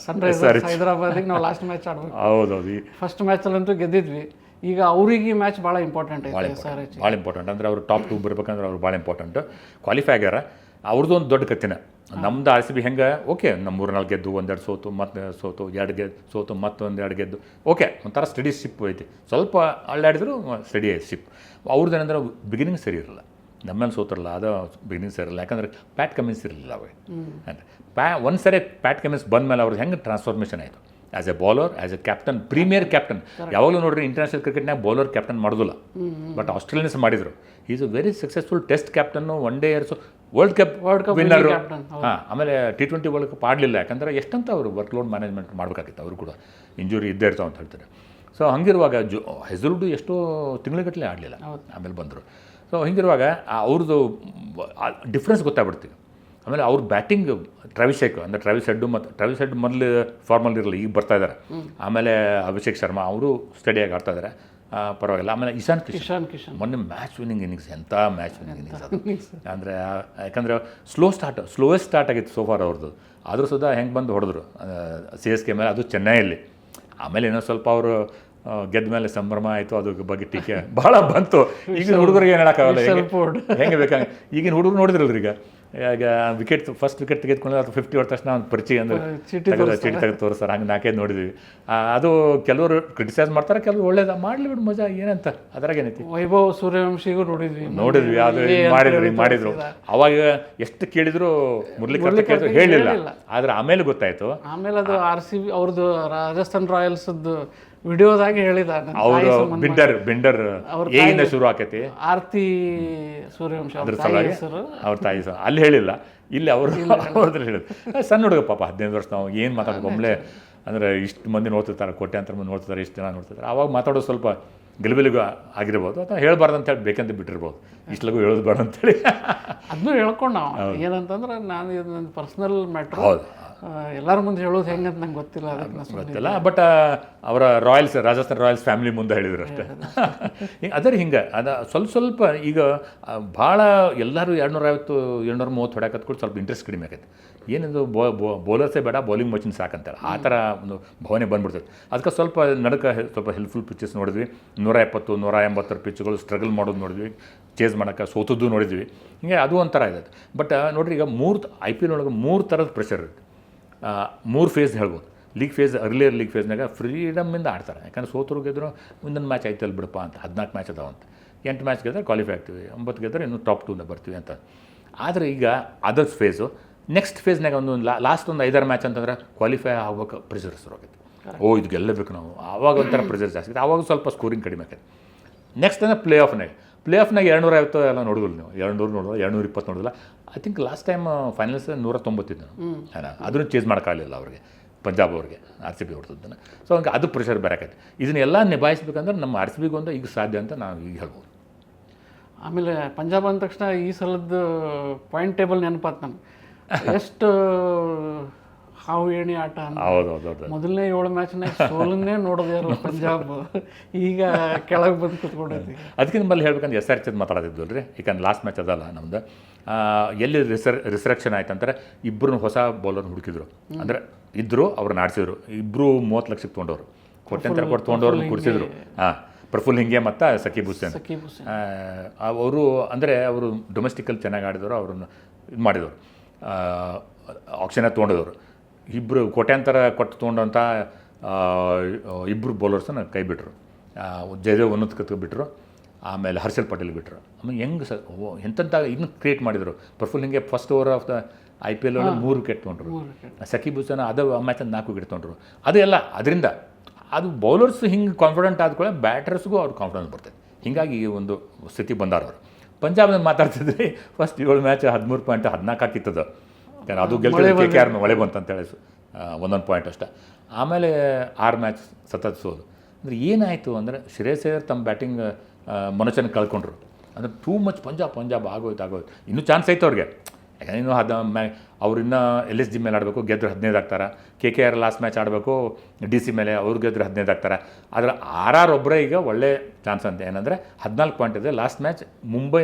ಸನ್ರೈಸರ್ಸ್ ಹೈದರಾಬಾದಿಗೆ ನಾವು ಲಾಸ್ಟ್ ಮ್ಯಾಚ್ ಆಡ್ಬೇಕು. ಹೌದೌದು. ಫಸ್ಟ್ ಮ್ಯಾಚಲ್ಲಂತೂ ಗೆದ್ದಿದ್ವಿ. ಈಗ ಅವ್ರಿಗೆ ಈ ಮ್ಯಾಚ್ ಭಾಳ ಇಂಪಾರ್ಟೆಂಟ್ ಐತೆ ಸರ್. ಭಾಳ ಇಂಪಾರ್ಟೆಂಟ್. ಅಂದರೆ ಅವರು ಟಾಪ್ 2 ಬರ್ಬೇಕಂದ್ರೆ ಅವ್ರು ಭಾಳ ಇಂಪಾರ್ಟೆಂಟ್. ಕ್ವಾಲಿಫೈ ಆಗ್ಯಾರ. ಅವ್ರದ್ದು ಒಂದು ದೊಡ್ಡ ಕತ್ತಿನ. ನಮ್ದು RCB ಹೆಂಗೆ, ಓಕೆ, ನಮ್ಮ 3-4 ಗೆದ್ದು, 1-2 ಸೋತು, ಮತ್ತೆ ಸೋತು, 2 ಗೆದ್ದು ಸೋತು, ಮತ್ತೊಂದು ಗೆದ್ದು, ಓಕೆ, ಒಂಥರ ಸ್ಟಡಿ ಶಿಪ್ ಐತಿ. ಸ್ವಲ್ಪ ಅಳ್ಳಾಡಿದ್ರು ಸ್ಟಡಿ ಐತಿ ಶಿಪ್. ಅವ್ರದ್ದು ಏನಂದ್ರೆ ಬಿಗಿನಿಂಗ್ ಸರಿ ಇರಲ್ಲ, ನಮ್ಮಲ್ಲಿ ಸೋತಿರಲ್ಲ, ಅದು ಬಿಗಿನಿಂಗ್ ಸರಿ ಇರಲ್ಲ. ಯಾಕಂದರೆ ಪ್ಯಾಟ್ ಕಮಿನ್ಸ್ ಇರಲಿಲ್ಲ ಅವಾಗ. ಒಂದು ಸರಿ ಪ್ಯಾಟ್ ಕಮಿನ್ಸ್ ಬಂದ ಮೇಲೆ ಅವ್ರದ್ದು ಹೆಂಗೆ ಟ್ರಾನ್ಸ್ಫಾರ್ಮೇಷನ್ ಆಯಿತು as a bowler, as a captain, premier captain. ಯಾವಾಗಲೂ ನೋಡ್ರಿ ಇಂಟರ್ನ್ಯಾಷನಲ್ ಕ್ರಿಕೆಟ್ನಾಗ ಬೌಲರ್ ಕ್ಯಾಪ್ಟನ್ ಮಾಡೋದಿಲ್ಲ, ಬಟ್ ಆಸ್ಟ್ರೇಲಿಯನ್ಸ್ ಮಾಡಿದರು. Is a very successful test captain, 1 day years, world cup winner. ಹಾಂ, ಆಮೇಲೆ T20 ವರ್ಲ್ಡ್ ಕಪ್ ಆಡಲಿಲ್ಲ. ಯಾಕಂದರೆ ಎಷ್ಟಂತ ಅವರು ವರ್ಕ್ಲೋಡ್ ಮ್ಯಾನೇಜ್ಮೆಂಟ್ ಮಾಡಬೇಕಾಗಿತ್ತು. ಅವರು ಕೂಡ ಇಂಜುರಿ ಇದ್ದೇ ಇರ್ತಾವೆ ಅಂತ ಹೇಳ್ತಾರೆ. ಸೊ ಹಂಗಿರುವಾಗ ಹೆಸರುಡು ಎಷ್ಟೋ ತಿಂಗಳುಗಟ್ಟಲೆ ಆಡಲಿಲ್ಲ, ಆಮೇಲೆ ಬಂದರು. ಸೊ ಹಿಂಗಿರುವಾಗ ಅವ್ರದ್ದು ಡಿಫ್ರೆನ್ಸ್ ಗೊತ್ತಾಗ್ಬಿಡ್ತೀವಿ. ಆಮೇಲೆ ಅವ್ರ ಬ್ಯಾಟಿಂಗ್ ಟ್ರಾವಿಸ್ ಹೆಡ್ ಮೊದಲು ಫಾರ್ಮಲ್ ಇರಲ್ಲ, ಈಗ ಬರ್ತಾ ಇದ್ದಾರೆ. ಆಮೇಲೆ ಅಭಿಷೇಕ್ ಶರ್ಮಾ ಅವರು ಸ್ಟಡಿಯಾಗಿ ಆಡ್ತಾ ಇದ್ದಾರೆ, ಪರವಾಗಿಲ್ಲ. ಆಮೇಲೆ ಇಶಾನ್ ಕಿಶನ್ ಮೊನ್ನೆ ಮ್ಯಾಚ್ ವಿನ್ನಿಂಗ್ ಇನ್ನಿಂಗ್ಸ್, ಎಂಥ ಮ್ಯಾಚ್ ವಿನ್ನಿಂಗ್ ಇನ್ನಿಂಗ್ಸ್ ಅದು. ಅಂದರೆ ಯಾಕಂದರೆ ಸ್ಲೋಯೆಸ್ಟ್ ಸ್ಟಾರ್ಟ್ ಆಗಿತ್ತು ಸೋಫಾರ್ ಅವ್ರದ್ದು. ಆದರೂ ಸುದಾ ಹೆಂಗೆ ಬಂದು ಹೊಡೆದ್ರು CSK ಮೇಲೆ, ಅದು ಚೆನ್ನೈಯಲ್ಲಿ. ಆಮೇಲೆ ಇನ್ನೂ ಸ್ವಲ್ಪ ಅವರು ಗೆದ್ದ ಮೇಲೆ ಸಂಭ್ರಮ ಆಯಿತು, ಅದ್ರ ಬಗ್ಗೆ ಟೀಕೆ ಭಾಳ ಬಂತು. ಈಗಿನ ಹುಡುಗರಿಗೆ ಏನು ಹೇಳೋಕ್ಕಾಗಲ್ಲ, ಹೆಂಗೆ ಬೇಕಾಗ. ಈಗಿನ ಹುಡುಗರು ನೋಡಿದ್ರಲ್ರಿ, ಈಗ ಫಸ್ಟ್ ವಿಕೆಟ್ ತೆಗೆದುಕೊಂಡ್ರೆ ಅದು 50 ಹೊಡೆದ ತಕ್ಷಣ ಒಂದು ಪರಿಚಯ ಅಂದರೆ ಚೀಟಿ ತೆಗೆದು ತೋರಿಸ್ತಾರೆ. ಹಂಗೆ 4-5 ನೋಡಿದ್ವಿ. ಅದು ಕೆಲವರು ಕ್ರಿಟಿಸೈಸ್ ಮಾಡ್ತಾರೆ, ಕೆಲವರು ಒಳ್ಳೇದು ಮಾಡಲಿ ಬಿಡು, ಮಜಾ ಏನಂತ ಅದ್ರಾಗ ಏನೈತಿ. ವೈಭವ್ ಸೂರ್ಯವಂಶಿಗೂ ನೋಡಿದ್ವಿ ಅದು ಮಾಡಿದ್ರು. ಅವಾಗ ಎಷ್ಟು ಕೇಳಿದ್ರು ಮುರಳೀಕೃಷ್ಣ ಕೇಳಿದ್ರು ಹೇಳಿಲ್ಲ. ಆದ್ರೆ ಆಮೇಲೆ ಗೊತ್ತಾಯ್ತು. ಆಮೇಲೆ ಅದು RCB ಅವ್ರದ್ದು ರಾಜಸ್ಥಾನ್ ರಾಯಲ್ಸ್ದು ವಿಡಿಯೋದಾಗಿ ಹೇಳಿದ ಅವರು ಬಿಂಡರ್ ಏನಿಂದ ಶುರು ಆಕೈತಿ. ಆರ್ತಿ ಸೂರ್ಯವಂಶಿ ಅದ್ರ ಸಲುವಾಗಿ ಅವ್ರ ತಾಯಿ ಅಲ್ಲಿ ಹೇಳಿಲ್ಲ, ಇಲ್ಲಿ ಅವರು ಹೇಳಿದ್ರು. ಸಣ್ಣ ಹುಡುಗ ಪಾಪ, 15 ವರ್ಷ. ನಾವು ಏನು ಮಾತಾಡೋದು ಒಮ್ಮೆ ಅಂದರೆ ಇಷ್ಟು ಮಂದಿ ನೋಡ್ತಿರ್ತಾರೆ, ಕೋಟ್ಯಾಂತರ ಮಂದಿ ನೋಡ್ತಿರ್ತಾರೆ, ಇಷ್ಟು ಜನ ನೋಡ್ತಿರ್ತಾರೆ. ಆವಾಗ ಮಾತಾಡೋದು ಸ್ವಲ್ಪ ಗೆಲುಬಿಲಿಗೂ ಆಗಿರ್ಬೋದು, ಅಥವಾ ಹೇಳ್ಬಾರ್ದು ಅಂತೇಳಿ ಬೇಕಂತ ಬಿಟ್ಟಿರ್ಬೋದು. ಇಷ್ಟಲಾಗೂ ಹೇಳೋದು ಬೇಡ ಅಂತೇಳಿ ಅದನ್ನೂ ಹೇಳ್ಕೊಂಡು ನಾವು ಏನಂತಂದ್ರೆ, ನಾನು ಇದು ನನ್ನ ಪರ್ಸ್ನಲ್ ಮ್ಯಾಟ್ರ್. ಹೌದು, ಎಲ್ಲರ ಮುಂದೆ ಹೇಳೋದು ಹೆಂಗಂತ ನಂಗೆ ಗೊತ್ತಿಲ್ಲ, ಅದಕ್ಕೆ ಗೊತ್ತಿಲ್ಲ. ಬಟ್ ಅವರ ರಾಜಸ್ಥಾನ್ ರಾಯಲ್ಸ್ ಫ್ಯಾಮಿಲಿ ಮುಂದೆ ಹೇಳಿದ್ರು ಅಷ್ಟೇ. ಅದರ ಹಿಂಗೆ ಸ್ವಲ್ಪ ಈಗ ಭಾಳ ಎಲ್ಲರೂ 250-230 ಹೊಡ್ಯಾಕತ್ಕೊಂಡು ಸ್ವಲ್ಪ ಇಂಟ್ರೆಸ್ಟ್ ಕಡಿಮೆ ಆಗೈತೆ. ಏನಿದು ಬೌಲರ್ಸೇ ಬೇಡ, ಬೌಲಿಂಗ್ ಮಷಿನ್ ಸಾಕಂತಾರೆ, ಆ ಥರ ಒಂದು ಭಾವನೆ ಬಂದ್ಬಿಡ್ತದೆ. ಅದಕ್ಕೆ ಸ್ವಲ್ಪ ಸ್ವಲ್ಪ ಹೆಲ್ಪ್ಫುಲ್ ಪಿಚ್ಚಸ್ ನೋಡಿದ್ವಿ. 170-180 ಪಿಚ್ಗಳು ಸ್ಟ್ರಗಲ್ ಮಾಡೋದು ನೋಡಿದ್ವಿ, ಚೇಸ್ ಮಾಡೋಕ್ಕೆ ಸೋತದ್ದು ನೋಡಿದ್ವಿ. ಹಿಂಗೆ ಅದು ಒಂಥರ ಇದೆ. ಬಟ್ ನೋಡಿರಿ, ಈಗ IPL ಒಳಗೆ 3 ಥರದ ಪ್ರೆಷರ್ ಇರುತ್ತೆ. 3 ಫೇಸ್ ಹೇಳ್ಬೋದು. ಅರ್ಲಿಯರ್ ಲೀಗ್ ಫೇಸ್ನಾಗ ಫ್ರೀಡಮ್ಮಿಂದ ಆಡ್ತಾರೆ. ಯಾಕಂದ್ರೆ ಸೋತರು ಗೆದ್ರು ಮುಂದಿನ ಮ್ಯಾಚ್ ಆಯ್ತಲ್ಲಿ ಬಿಡಪ್ಪ ಅಂತ, 14 ಮ್ಯಾಚ್ ಅದಾವಂತ, 8 ಮ್ಯಾಚ್ ಗೆದ್ರೆ ಕ್ವಾಲಿಫೈ ಆಗ್ತೀವಿ, 9 ಗೆದ್ರೆ ಇನ್ನೂ ಟಾಪ್ 2 ಬರ್ತೀವಿ ಅಂತ. ಆದರೆ ಈಗ ಅದರ್ಸ್ ಫೇಸು ನೆಕ್ಸ್ಟ್ ಫೇಸ್ನಾಗ ಒಂದು ಲಾಸ್ಟ್ ಒಂದು 5-6 ಮ್ಯಾಚ್ ಅಂತಂದ್ರೆ ಕ್ವಾಲಿಫೈ ಆಗ್ಬೇಕು ಪ್ರೆಷರ್ ಶುರು ಆಗೈತೆ. ಇದು ಗೆಲ್ಲಬೇಕು ನಾವು, ಆವಾಗ ಒಂಥರ ಪ್ರೆಷರ್ ಜಾಸ್ತಿ ಆಗಿದೆ, ಆವಾಗ ಸ್ವಲ್ಪ ಸ್ಕೋರಿಂಗ್ ಕಡಿಮೆ ಆಕೈತೆ. ನೆಕ್ಸ್ಟ್ ಅಂದರೆ ಪ್ಲೇ ಆಫ್ನಾಗ 250 ಎಲ್ಲ ನೋಡಿದ್ವಿ ನೀವು, 200 ನೋಡಿಲ್ಲ, 220 ನೋಡಿಲ್ಲ. I think last time finals 190 ನಾನು ಅದನ್ನು ಚೇಂಜ್ ಮಾಡೋಕ್ಕಾಗಲಿಲ್ಲ ಅವ್ರಿಗೆ, ಪಂಜಾಬ್ ಅವ್ರಿಗೆ RCB ಹೊಡ್ತದ್ದನ್ನು. ಸೊ ಹಂಗೆ ಅದು ಪ್ರೆಷರ್ ಬೇರೆ ಆಕೈತೆ. ಇದನ್ನೆಲ್ಲ ನಿಭಾಯಿಸ್ಬೇಕಂದ್ರೆ ನಮ್ಮ RCBಗೆ ಒಂದು ಈಗ ಸಾಧ್ಯ ಅಂತ ನಾವು ಈಗ ಹೇಳ್ಬೋದು. ಆಮೇಲೆ ಪಂಜಾಬ್ ಅಂದ ತಕ್ಷಣ ಈ ಸಲದ ಪಾಯಿಂಟ್ ಟೇಬಲ್ ನೆನಪಾತ್ ನನಗೆ. ಎಷ್ಟು ಹಾವು ಏಣಿ ಆಟ ಅಂತ. ಹೌದು. ಮೊದಲನೇ 7 ಮ್ಯಾಚ್ನಾಗ ಸೋಲನ್ನೇ ನೋಡೋದೇ ಇರೋ ಪಂಜಾಬ್ ಈಗ ಕೆಳಗೆ ಬಂದು ಕೂತ್ಕೊಂಡೈತಿ. ಅದಕ್ಕೆ ನಿಮ್ಮಲ್ಲಿ ಹೇಳ್ಬೇಕಂದ್ರೆ SRH ಮಾತಾಡೋದಿದ್ವಲ್ಲ ರೀ, ಯಾಕಂದ್ರೆ ಲಾಸ್ಟ್ ಮ್ಯಾಚ್ ಅದಲ್ಲ ನಮ್ದು. ಎಲ್ಲಿ ರಿಸರೆಕ್ಷನ್ ಆಯ್ತು ಅಂತಾರೆ, ಇಬ್ಬರು ಹೊಸ ಬೌಲರ್ ಹುಡುಕಿದ್ರು, ಅಂದರೆ ಇದ್ದರು ಅವ್ರನ್ನ ಆಡಿಸಿದ್ರು. ಇಬ್ಬರು 30 ಲಕ್ಷಕ್ಕೆ ತೊಗೊಂಡವ್ರು, ಕೊಟ್ಟಂತರ ಕೊಟ್ಟು ತೊಗೊಂಡವ್ರನ್ನ ಕುಡಿಸಿದ್ರು. ಪ್ರಫುಲ್ ಹಿಂಗೆ ಮತ್ತು ಸಕೀಬ್ ಹುಸೇನ್ ಅವರು, ಅಂದರೆ ಅವರು ಡೊಮೆಸ್ಟಿಕಲ್ಲಿ ಚೆನ್ನಾಗಿ ಆಡಿದವರು, ಅವ್ರನ್ನ ಇದು ಮಾಡಿದವರು, ಆಕ್ಷನಾಗ ತೊಗೊಂಡಿದವರು. ಇಬ್ಬರು ಕೋಟ್ಯಾಂತರ ಕೊಟ್ಟು ತೊಗೊಂಡಂಥ ಇಬ್ಬರು ಬೌಲರ್ಸನ್ನು ಕೈ ಬಿಟ್ಟರು. ಜಯದೇವ್ ಉನ್ನತ ಬಿಟ್ಟರು, ಆಮೇಲೆ ಹರ್ಷಲ್ ಪಟೇಲ್ ಬಿಟ್ಟರು. ಆಮೇಲೆ ಹೆಂಗೆ ಎಂತೆಂಥ ಇದನ್ನು ಕ್ರಿಯೇಟ್ ಮಾಡಿದರು. ಪ್ರಫುಲ್ ಹಿಂಗೆ first over of the IPL ಒಳಗೆ 3 ವಿಕೆಟ್ ತೊಗೊಂಡ್ರು. ಸಕೀಬ್ ಹುಸೇನ್ ಅದು ಮ್ಯಾಚಲ್ಲಿ 4 ವಿಕೆಟ್ ತೊಗೊಂಡ್ರು. ಅದು ಎಲ್ಲ ಅದರಿಂದ ಅದು ಬೌಲರ್ಸ್ ಹಿಂಗೆ ಕಾನ್ಫಿಡೆಂಟ್ ಆದ್ಕೊಳ್ಳೆ ಬ್ಯಾಟರ್ಸ್ಗೂ ಅವ್ರು ಕಾನ್ಫಿಡೆನ್ಸ್ ಬರ್ತದೆ. ಹೀಗಾಗಿ ಈ ಒಂದು ಸ್ಥಿತಿ ಬಂದಾರ ಅವರು. ಪಂಜಾಬ್ನಲ್ಲಿ ಮಾತಾಡ್ತಿದ್ರಿ, ಫಸ್ಟ್ 7 ಮ್ಯಾಚ್ 13 ಪಾಯಿಂಟ್ 14 ಹಾಕಿತ್ತದು. ಯಾಕಂದ್ರೆ ಅದು ಗೆಲ್ತಿದ್ದು KKR ಮಳೆ ಬಂತಂತೇಳಿ 1 ಪಾಯಿಂಟ್ ಅಷ್ಟೇ. ಆಮೇಲೆ 6 ಮ್ಯಾಚ್ ಸತತ ಸೋಲು. ಅಂದರೆ ಏನಾಯಿತು ಅಂದರೆ ಶ್ರೇಯಸ್ ಅಯ್ಯರ್ ತಮ್ಮ ಬ್ಯಾಟಿಂಗ್ ಮನೋಚನೆ ಕಳ್ಕೊಂಡ್ರು. ಅಂದರೆ ಟೂ ಮಚ್ ಪಂಜಾಬ್ ಆಗೋಯ್ತು. ಇನ್ನೂ ಚಾನ್ಸ್ ಐತೆ ಅವ್ರಿಗೆ, ಯಾಕಂದ್ರೆ ಇನ್ನೂ ಅವ್ರು ಇನ್ನೂ LSG ಮೇಲೆ ಆಡಬೇಕು, ಗೆದ್ದರೆ 15 ಆಗ್ತಾರೆ. KKR ಲಾಸ್ಟ್ ಮ್ಯಾಚ್ ಆಡಬೇಕು DC ಮೇಲೆ, ಅವ್ರು ಗೆದ್ದರೆ 15 ಆಗ್ತಾರೆ. ಆದರೆ RR ಒಬ್ಬರೇ ಈಗ ಒಳ್ಳೆ ಚಾನ್ಸ್ ಅಂತ ಏನಂದರೆ 14 ಪಾಯಿಂಟ್ ಇದೆ. ಲಾಸ್ಟ್ ಮ್ಯಾಚ್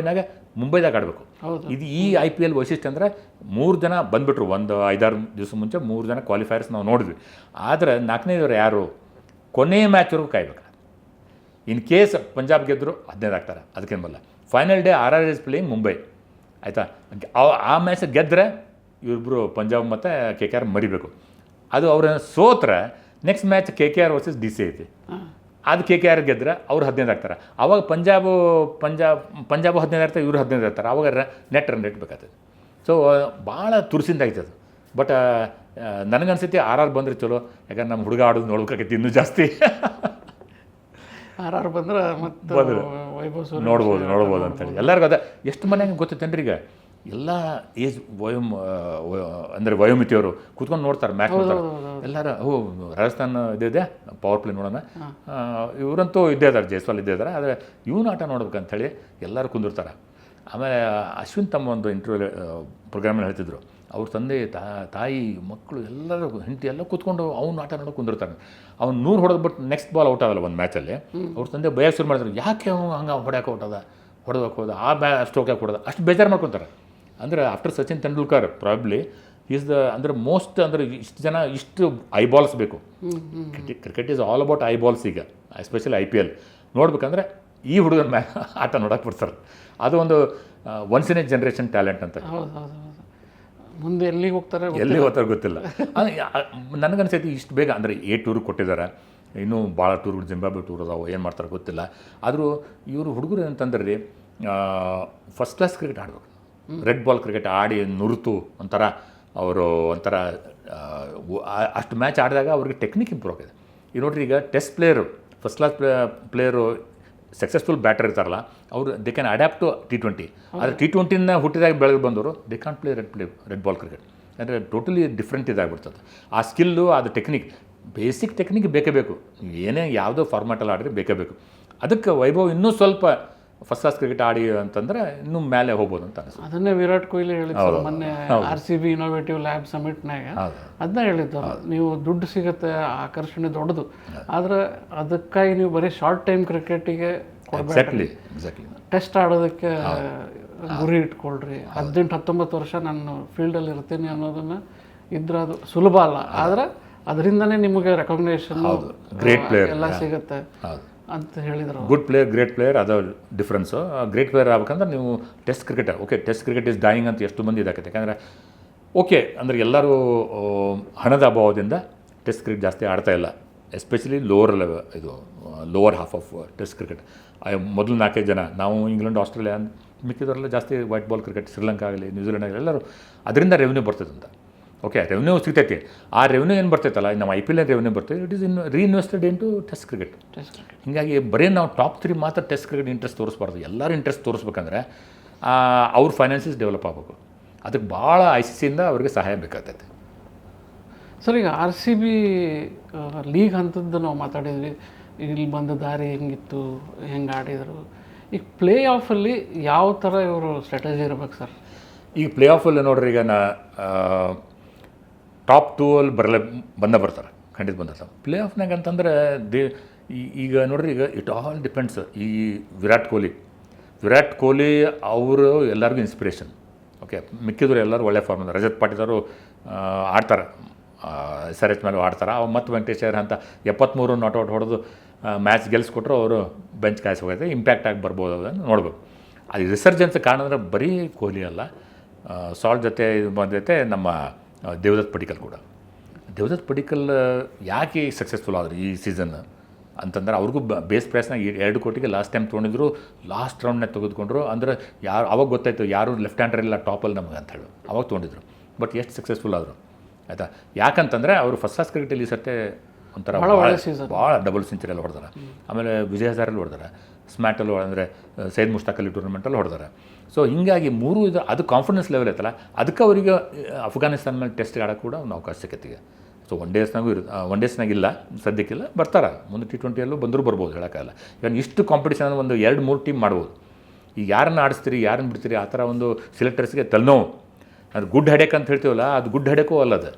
ಮುಂಬೈದಾಗ ಆಡಬೇಕು. ಇದು ಈ IPL ವೈಶಿಷ್ಟ್ಯ ಅಂದರೆ 3 ಜನ ಬಂದುಬಿಟ್ರು. ಒಂದು 5-6 ದಿವಸ ಮುಂಚೆ 3 ಜನ ಕ್ವಾಲಿಫೈಯರ್ಸ್ ನಾವು ನೋಡಿದ್ವಿ. ಆದರೆ 4ನೇದವ್ರು ಯಾರು, ಕೊನೆಯ ಮ್ಯಾಚ್ವರೆಗೂ ಕಾಯ್ಬೇಕು. ಇನ್ ಕೇಸ್ ಪಂಜಾಬ್ ಗೆದ್ದರು 15 ಆಗ್ತಾರೆ, ಅದಕ್ಕೇನಲ್ಲ. Final day RR is playing Mumbai, ಆಯಿತಾ. ಆ ಮ್ಯಾಚ್ ಗೆದ್ದರೆ ಇವರಿಬ್ಬರು ಪಂಜಾಬ್ ಮತ್ತು KKR ಮರಿಬೇಕು. ಅದು ಅವ್ರನ್ನ ಸೋತ್ರೆ next match KKR versus DC ಐತಿ. ಅದು KKR ಗೆದ್ದರೆ ಅವ್ರು 15 ಆಗ್ತಾರೆ. ಆವಾಗ ಪಂಜಾಬು 15 ಆಗ್ತಾರೆ, ಇವರು 15 ಆಗ್ತಾರೆ. ಆವಾಗ ನೆಟ್ ರನ್ ರೇಟ್ ಬೇಕಾಗ್ತದೆ. ಸೊ ಭಾಳ ತುರ್ಸಿಂದ ಆಯ್ತದು. ಬಟ್ ನನಗನ್ಸೈತಿ RR ಬಂದರೆ ಚಲೋ, ಯಾಕಂದ್ರೆ ನಮ್ಮ ಹುಡುಗ ಆಡೋದು ನೋಡ್ಬೇಕಾಗೈತಿ ಇನ್ನೂ ಜಾಸ್ತಿ. RR ಬಂದ್ರೆ ಮತ್ತೆ ವೈಭವ್ ನೋಡ್ಬೋದು ಅಂತೇಳಿ ಎಲ್ಲರಿಗೂ ಅದ. ಎಷ್ಟು ಮನೆಗೆ ಗೊತ್ತೈತೇನ್ರಿ, ಈಗ ಎಲ್ಲ ಏಜ್ ಅಂದರೆ ವಯೋಮಿತಿಯವರು ಕೂತ್ಕೊಂಡು ನೋಡ್ತಾರೆ, ಮ್ಯಾಚ್ ನೋಡ್ತಾರೆ ಎಲ್ಲರೂ. ರಾಜಸ್ಥಾನ್ ಇದೆ ಪವರ್ ಪ್ಲೇ ನೋಡೋಣ, ಇವರಂತೂ ಇದ್ದೇ ಇದ್ದಾರೆ, ಜೈಸ್ವಾಲ್ ಇದ್ದೇ ಇದ್ದಾರೆ. ಆದರೆ ಇವನು ಆಟ ನೋಡ್ಬೇಕಂತೇಳಿ ಎಲ್ಲರೂ ಕುಂದಿರ್ತಾರೆ. ಆಮೇಲೆ ಅಶ್ವಿನ್ ತಮ್ಮ ಒಂದು ಇಂಟರ್ವ್ಯೂ ಪ್ರೋಗ್ರಾಮಲ್ಲಿ ಹೇಳ್ತಿದ್ರು, ಅವ್ರ ತಂದೆ ತಾಯಿ ಮಕ್ಕಳು ಎಲ್ಲರೂ ಹೆಂಡತಿ ಎಲ್ಲ ಕೂತ್ಕೊಂಡು ಅವ್ನು ಆಟ ನೋಡೋಕೆ ಕುಂದಿರ್ತಾನೆ. ಅವ್ನು 100 ಹೊಡೆದು ಬಿಟ್ಟು ನೆಕ್ಸ್ಟ್ ಬಾಲ್ ಔಟ್ ಆಗಲ್ಲ ಒಂದು ಮ್ಯಾಚಲ್ಲಿ. ಅವ್ರ ತಂದೆ ಭಯ ಶುರು ಮಾಡಿದ್ರು, ಯಾಕೆ ಅವ್ನು ಹಂಗೆ ಹೊಡ್ಯಾಕೆ ಹೊಡೆದಕ್ಕೆ ಹೋದ, ಸ್ಟ್ರೋಕ್ ಯಾಕೆ ಹೊಡೆದ, ಅಷ್ಟು ಬೇಜಾರು ಮಾಡ್ಕೊತಾರೆ. ಅಂದರೆ after Sachin Tendulkar probably is ಅಂದರೆ ಮೋಸ್ಟ್, ಅಂದರೆ ಇಷ್ಟು ಐಬಾಲ್ಸ್ ಬೇಕು. Cricket is all about eyeballs. ಈಗ ಎಸ್ಪೆಷಲಿ IPL ನೋಡ್ಬೇಕಂದ್ರೆ ಈ ಹುಡುಗನ ಆಟ ನೋಡೋಕೆ ಬರ್ತಾರೆ. ಅದು ಒಂದು once in a generation talent ಅಂತ. ಮುಂದೆ ಎಲ್ಲಿಗೆ ಹೋಗ್ತಾರೆ ಗೊತ್ತಿಲ್ಲ. ನನಗನ್ಸೈತಿ ಇಷ್ಟು ಬೇಗ ಅಂದರೆ 8 ಟೂರ್ ಕೊಟ್ಟಿದ್ದಾರೆ, ಇನ್ನೂ ಭಾಳ ಟೂರ್ಗಳು ಜಿಂಬಾಬ್ವೆ ಟೂರ್ ಅದಾವೆ, ಏನು ಮಾಡ್ತಾರೆ ಗೊತ್ತಿಲ್ಲ. ಆದರೂ ಇವರು ಹುಡುಗರು ಅಂತಂದ್ರೆ ರೀ, ಫಸ್ಟ್ ಕ್ಲಾಸ್ ಕ್ರಿಕೆಟ್ ಆಡಬೇಕು. ರೆಡ್ ಬಾಲ್ ಕ್ರಿಕೆಟ್ ಆಡಿ ನುರಿತು ಒಂಥರ ಅವರು ಒಂಥರ ಅಷ್ಟು ಮ್ಯಾಚ್ ಆಡಿದಾಗ ಅವ್ರಿಗೆ ಟೆಕ್ನಿಕ್ ಇಂಪ್ರೂವ್ ಆಗಿದೆ. ಈಗ ನೋಡ್ರಿ, ಈಗ test player, first class player, successful batter ಇರ್ತಾರಲ್ಲ, ಅವರು they can adapt to T20. ಆದರೆ T20ನ ಹುಟ್ಟಿದಾಗ ಬೆಳೆದು ಬಂದವರು they can't play red ball cricket. ಅಂದರೆ ಟೋಟಲಿ ಡಿಫ್ರೆಂಟ್ ಇದಾಗ್ಬಿಡ್ತದೆ. ಆ ಸ್ಕಿಲ್ಲು, ಅದು ಟೆಕ್ನಿಕ್, ಬೇಸಿಕ್ ಟೆಕ್ನಿಕ್ ಬೇಕೇ ಬೇಕು. ಏನೇ ಯಾವುದೋ ಫಾರ್ಮ್ಯಾಟಲ್ಲಿ ಆಡಿದ್ರೆ ಬೇಕೇ ಬೇಕು. ಅದಕ್ಕೆ ವೈಭವ್ ಇನ್ನೂ ಸ್ವಲ್ಪ ಫಸ್ಟ್ ಕ್ಲಾಸ್ ಕ್ರಿಕೆಟ್ ಆಡಿ ಅಂತಂದರೆ ಇನ್ನೂ ಮೇಲೆ ಹೋಗ್ಬೋದು ಅಂತ ಅನಿಸುತ್ತೆ. ಅದನ್ನೇ ವಿರಾಟ್ ಕೊಹ್ಲಿ ಹೇಳಿದ್ರು ಮೊನ್ನೆ RCB ಇನೋವೇಟಿವ್ ಲ್ಯಾಬ್ ಸಮಿಟ್ನಾಗ. ಅದನ್ನ ಹೇಳಿದ್ದು, ನೀವು ದುಡ್ಡು ಸಿಗುತ್ತೆ, ಆಕರ್ಷಣೆ ದೊಡ್ಡದು, ಆದರೆ ಅದಕ್ಕಾಗಿ ನೀವು ಬರೀ ಶಾರ್ಟ್ ಟೈಮ್ ಕ್ರಿಕೆಟಿಗೆ ಎಕ್ಸಾಕ್ಟ್ಲಿ ಟೆಸ್ಟ್ ಆಡೋದಕ್ಕೆ ಗುರಿ ಇಟ್ಕೊಳ್ರಿ. 18-19 ವರ್ಷ ನಾನು ಫೀಲ್ಡಲ್ಲಿ ಇರ್ತೀನಿ ಅನ್ನೋದನ್ನು ಇದ್ರೆ ಅದು ಸುಲಭ ಅಲ್ಲ. ಆದರೆ ಅದರಿಂದನೇ ನಿಮಗೆ ರೆಕಗ್ನೇಷನ್, ಗ್ರೇಟ್ ಪ್ಲೇಯರ್ ಎಲ್ಲ ಸಿಗುತ್ತೆ ಅಂತ ಹೇಳಿದರು. ಗುಡ್ ಪ್ಲೇಯರ್, ಗ್ರೇಟ್ ಪ್ಲೇಯರ್, ಅದು ಡಿಫ್ರೆನ್ಸು. ಗ್ರೇಟ್ ಪ್ಲೇಯರ್ ಆಗ್ಬೇಕಂದ್ರೆ ನೀವು test cricketer. Okay, test cricket is dying ಅಂತ ಎಷ್ಟು ಮಂದಿ ಇದಾಕೈತೆ. ಯಾಕಂದರೆ ಓಕೆ ಅಂದರೆ ಎಲ್ಲರೂ ಹಣದ ಅಭಾವದಿಂದ ಟೆಸ್ಟ್ ಕ್ರಿಕೆಟ್ ಜಾಸ್ತಿ ಆಡ್ತಾ ಇಲ್ಲ. ಎಸ್ಪೆಷಲಿ ಲೋವರ್ ಲೆವೆಲ್ ಇದು lower half of test cricket. ಮೊದಲು 4 ಜನ ನಾವು ಇಂಗ್ಲೆಂಡ್ ಆಸ್ಟ್ರೇಲಿಯಾ ಮಿಕ್ಕಿದವರೆಲ್ಲ ಜಾಸ್ತಿ ವೈಟ್ ಬಾಲ್ ಕ್ರಿಕೆಟ್, ಶ್ರೀಲಂಕಾ ಆಗಲಿ ನ್ಯೂಜಿಲೆಂಡ್ ಆಗಲಿ ಎಲ್ಲರೂ ಅದರಿಂದ ರೆವೆನ್ಯೂ ಬರ್ತದೆ ಅಂತ. ಓಕೆ, ರೆವೆನ್ಯೂ ಸಿಗ್ತೈತಿ. ಆ ರೆವೆನ್ಯೂ ಏನು ಬರ್ತೈತಲ್ಲ, ನಮ್ಮ IPL ರೆವೆನ್ಯೂ ಬರ್ತೈತೆ, it is reinvested into test cricket. ಹೀಗಾಗಿ ಬರೀ ನಾವು ಟಾಪ್ 3 ಮಾತ್ರ ಟೆಸ್ಟ್ ಕ್ರಿಕೆಟ್ ಇಂಟ್ರೆಸ್ಟ್ ತೋರಿಸ್ಬಾರ್ದು. ಎಲ್ಲರೂ ಇಂಟ್ರೆಸ್ಟ್ ತೋರಿಸ್ಬೇಕಂದ್ರೆ ಅವ್ರ ಫೈನಾನ್ಸಸ್ ಡೆವಲಪ್ ಆಗಬೇಕು. ಅದಕ್ಕೆ ಭಾಳ ICCಯಿಂದ ಅವ್ರಿಗೆ ಸಹಾಯ ಬೇಕಾಗ್ತೈತೆ. ಸರ್, ಈಗ RCB ಲೀಗ್ ಹಂತದ್ದು ನಾವು ಮಾತಾಡಿದ್ವಿ, ಇಲ್ಲಿ ಬಂದ ದಾರಿ ಹೆಂಗಿತ್ತು, ಹೆಂಗೆ ಆಡಿದರು. ಈಗ ಪ್ಲೇ ಆಫಲ್ಲಿ ಯಾವ ಥರ ಇವರು ಸ್ಟ್ರಾಟಜಿ ಇರ್ಬೇಕು ಸರ್? ಈಗ ಪ್ಲೇ ಆಫಲ್ಲಿ ನೋಡ್ರಿ, ಈಗ ಟಾಪ್ 2 ಅಲ್ಲಿ ಬರ್ತಾರೆ, ಖಂಡಿತ ಬಂದಿರ್ತಾರೆ. ಪ್ಲೇ ಆಫ್ನಾಗ ಅಂತಂದ್ರೆ ಈಗ ನೋಡ್ರಿ, ಈಗ ಇಟ್ ಆಲ್ ಡಿಪೆಂಡ್ಸ್. ಈ ವಿರಾಟ್ ಕೊಹ್ಲಿ ಅವರು ಎಲ್ಲರಿಗೂ ಇನ್ಸ್ಪಿರೇಷನ್. ಓಕೆ, ಮಿಕ್ಕಿದ್ರು ಎಲ್ಲರೂ ಒಳ್ಳೆ ಫಾರ್ಮ್. ರಜತ್ ಪಾಟೀಲ್ ಆಡ್ತಾರೆ, SRH ಮೇಲೆ ಆಡ್ತಾರೆ. ಮತ್ತು ವೆಂಕಟೇಶ್ ಅಯ್ಯರ್ ಅಂತ 73 ನಾಟ್ಔಟ್ ಹೊಡೆದು ಮ್ಯಾಚ್ ಗೆಲ್ಸ್ಕೊಟ್ರು. ಅವರು ಬೆಂಚ್ ಕಾಯಿಸಿ ಹೋಗೈತೆ, ಇಂಪ್ಯಾಕ್ಟ್ ಆಗಿ ಬರ್ಬೋದು ಅದನ್ನು ನೋಡ್ಬೇಕು. ಅದು ರಿಸರ್ಜೆನ್ಸ್ ಕಾರಣ ಅಂದರೆ ಬರೀ ಕೊಹ್ಲಿ ಅಲ್ಲ, ಸಾಲ್ಟ್ ಜೊತೆ ಇದು ಬಂದೈತೆ ನಮ್ಮ ದೇವದತ್ ಪಡಿಕ್ಕಲ್ ಕೂಡ. ದೇವದತ್ ಪಡಿಕ್ಕಲ್ ಯಾಕೆ ಸಕ್ಸಸ್ಫುಲ್ ಆದರು ಈ ಸೀಸನ್ ಅಂತಂದ್ರೆ, ಅವ್ರಿಗೂ ಬೇಸ್ ಪ್ರೈಸ್ನಾಗ 2 ಕೋಟಿಗೆ ಲಾಸ್ಟ್ ಟೈಮ್ ತೊಗೊಂಡಿದ್ರು. ಲಾಸ್ಟ್ ರೌಂಡ್ನಾಗ ತೆಗೆದುಕೊಂಡ್ರು. ಅಂದರೆ ಯಾರು ಅವಾಗ ಗೊತ್ತಾಯಿತು ಯಾರು ಲೆಫ್ಟ್ ಹ್ಯಾಂಡರ್ ಇಲ್ಲ ಟಾಪಲ್ಲಿ ನಮಗೆ ಅಂತ ಹೇಳಿ ಅವಾಗ ತೊಗೊಂಡಿದ್ರು. ಬಟ್ ಎಷ್ಟು ಸಕ್ಸಸ್ಫುಲ್ ಆದರು ಆಯಿತಾ? ಯಾಕಂತಂದರೆ ಅವರು ಫಸ್ಟ್ ಕ್ಲಾಸ್ ಕ್ರಿಕೆಟಲ್ಲಿ ಈ ಸರ್ತೆ ಒಂಥರ ಭಾಳ ಡಬಲ್ ಸೆಂಚುರಿ ಎಲ್ಲ ಹೊಡೆದಾರೆ. ಆಮೇಲೆ ವಿಜಯ್ ಹಜಾರಲ್ಲಿ ಹೊಡೆದಾರೆ, ಸ್ಮ್ಯಾಟಲ್ಲಿ ಅಂದರೆ ಸೈಯದ್ ಮುಷ್ತಾಕ್ ಅಲಿ ಟೂರ್ನಮೆಂಟಲ್ಲಿ ಹೊಡೆದಾರೆ. ಸೊ ಹೀಗಾಗಿ 3 ಇದು ಅದು ಕಾನ್ಫಿಡೆನ್ಸ್ ಲೆವೆಲ್ ಐತಲ್ಲ, ಅದಕ್ಕೆ ಅವರಿಗೆ ಅಫ್ಘಾನಿಸ್ತಾನ ಮೇಲೆ ಟೆಸ್ಟ್ ಆಡೋಕ್ಕೆ ಕೂಡ ಒಂದು ಅವಕಾಶ ಸಿಕ್ಕತ್ತೀಗ. ಸೊ ಒನ್ ಡೇಸ್ನಾಗೂ ಇಲ್ಲ, ಸದ್ಯಕ್ಕಿಲ್ಲ, ಬರ್ತಾರೆ. ಮುಂದೆ T20ಯಲ್ಲೂ ಬರ್ಬೋದು, ಹೇಳೋಕ್ಕಾಗಲ್ಲ. ಇವನ್ ಇಷ್ಟು ಕಾಂಪಿಟೇಷನ್ ಒಂದು 2-3 ಟೀಮ್ ಮಾಡ್ಬೋದು. ಈಗ ಯಾರನ್ನ ಆಡಿಸ್ತೀರಿ, ಯಾರನ್ನ ಬಿಡ್ತೀರಿ, ಆ ಥರ ಒಂದು ಸೆಲೆಕ್ಟರ್ಸ್ಗೆ ತಲೆನೋವು. ಅದು ಗುಡ್ ಹೆಡೇಕ್ ಅಂತ ಹೇಳ್ತೀವಲ್ಲ, ಅದು ಗುಡ್ ಹೆಡೇಕೂ ಅಲ್ಲದು.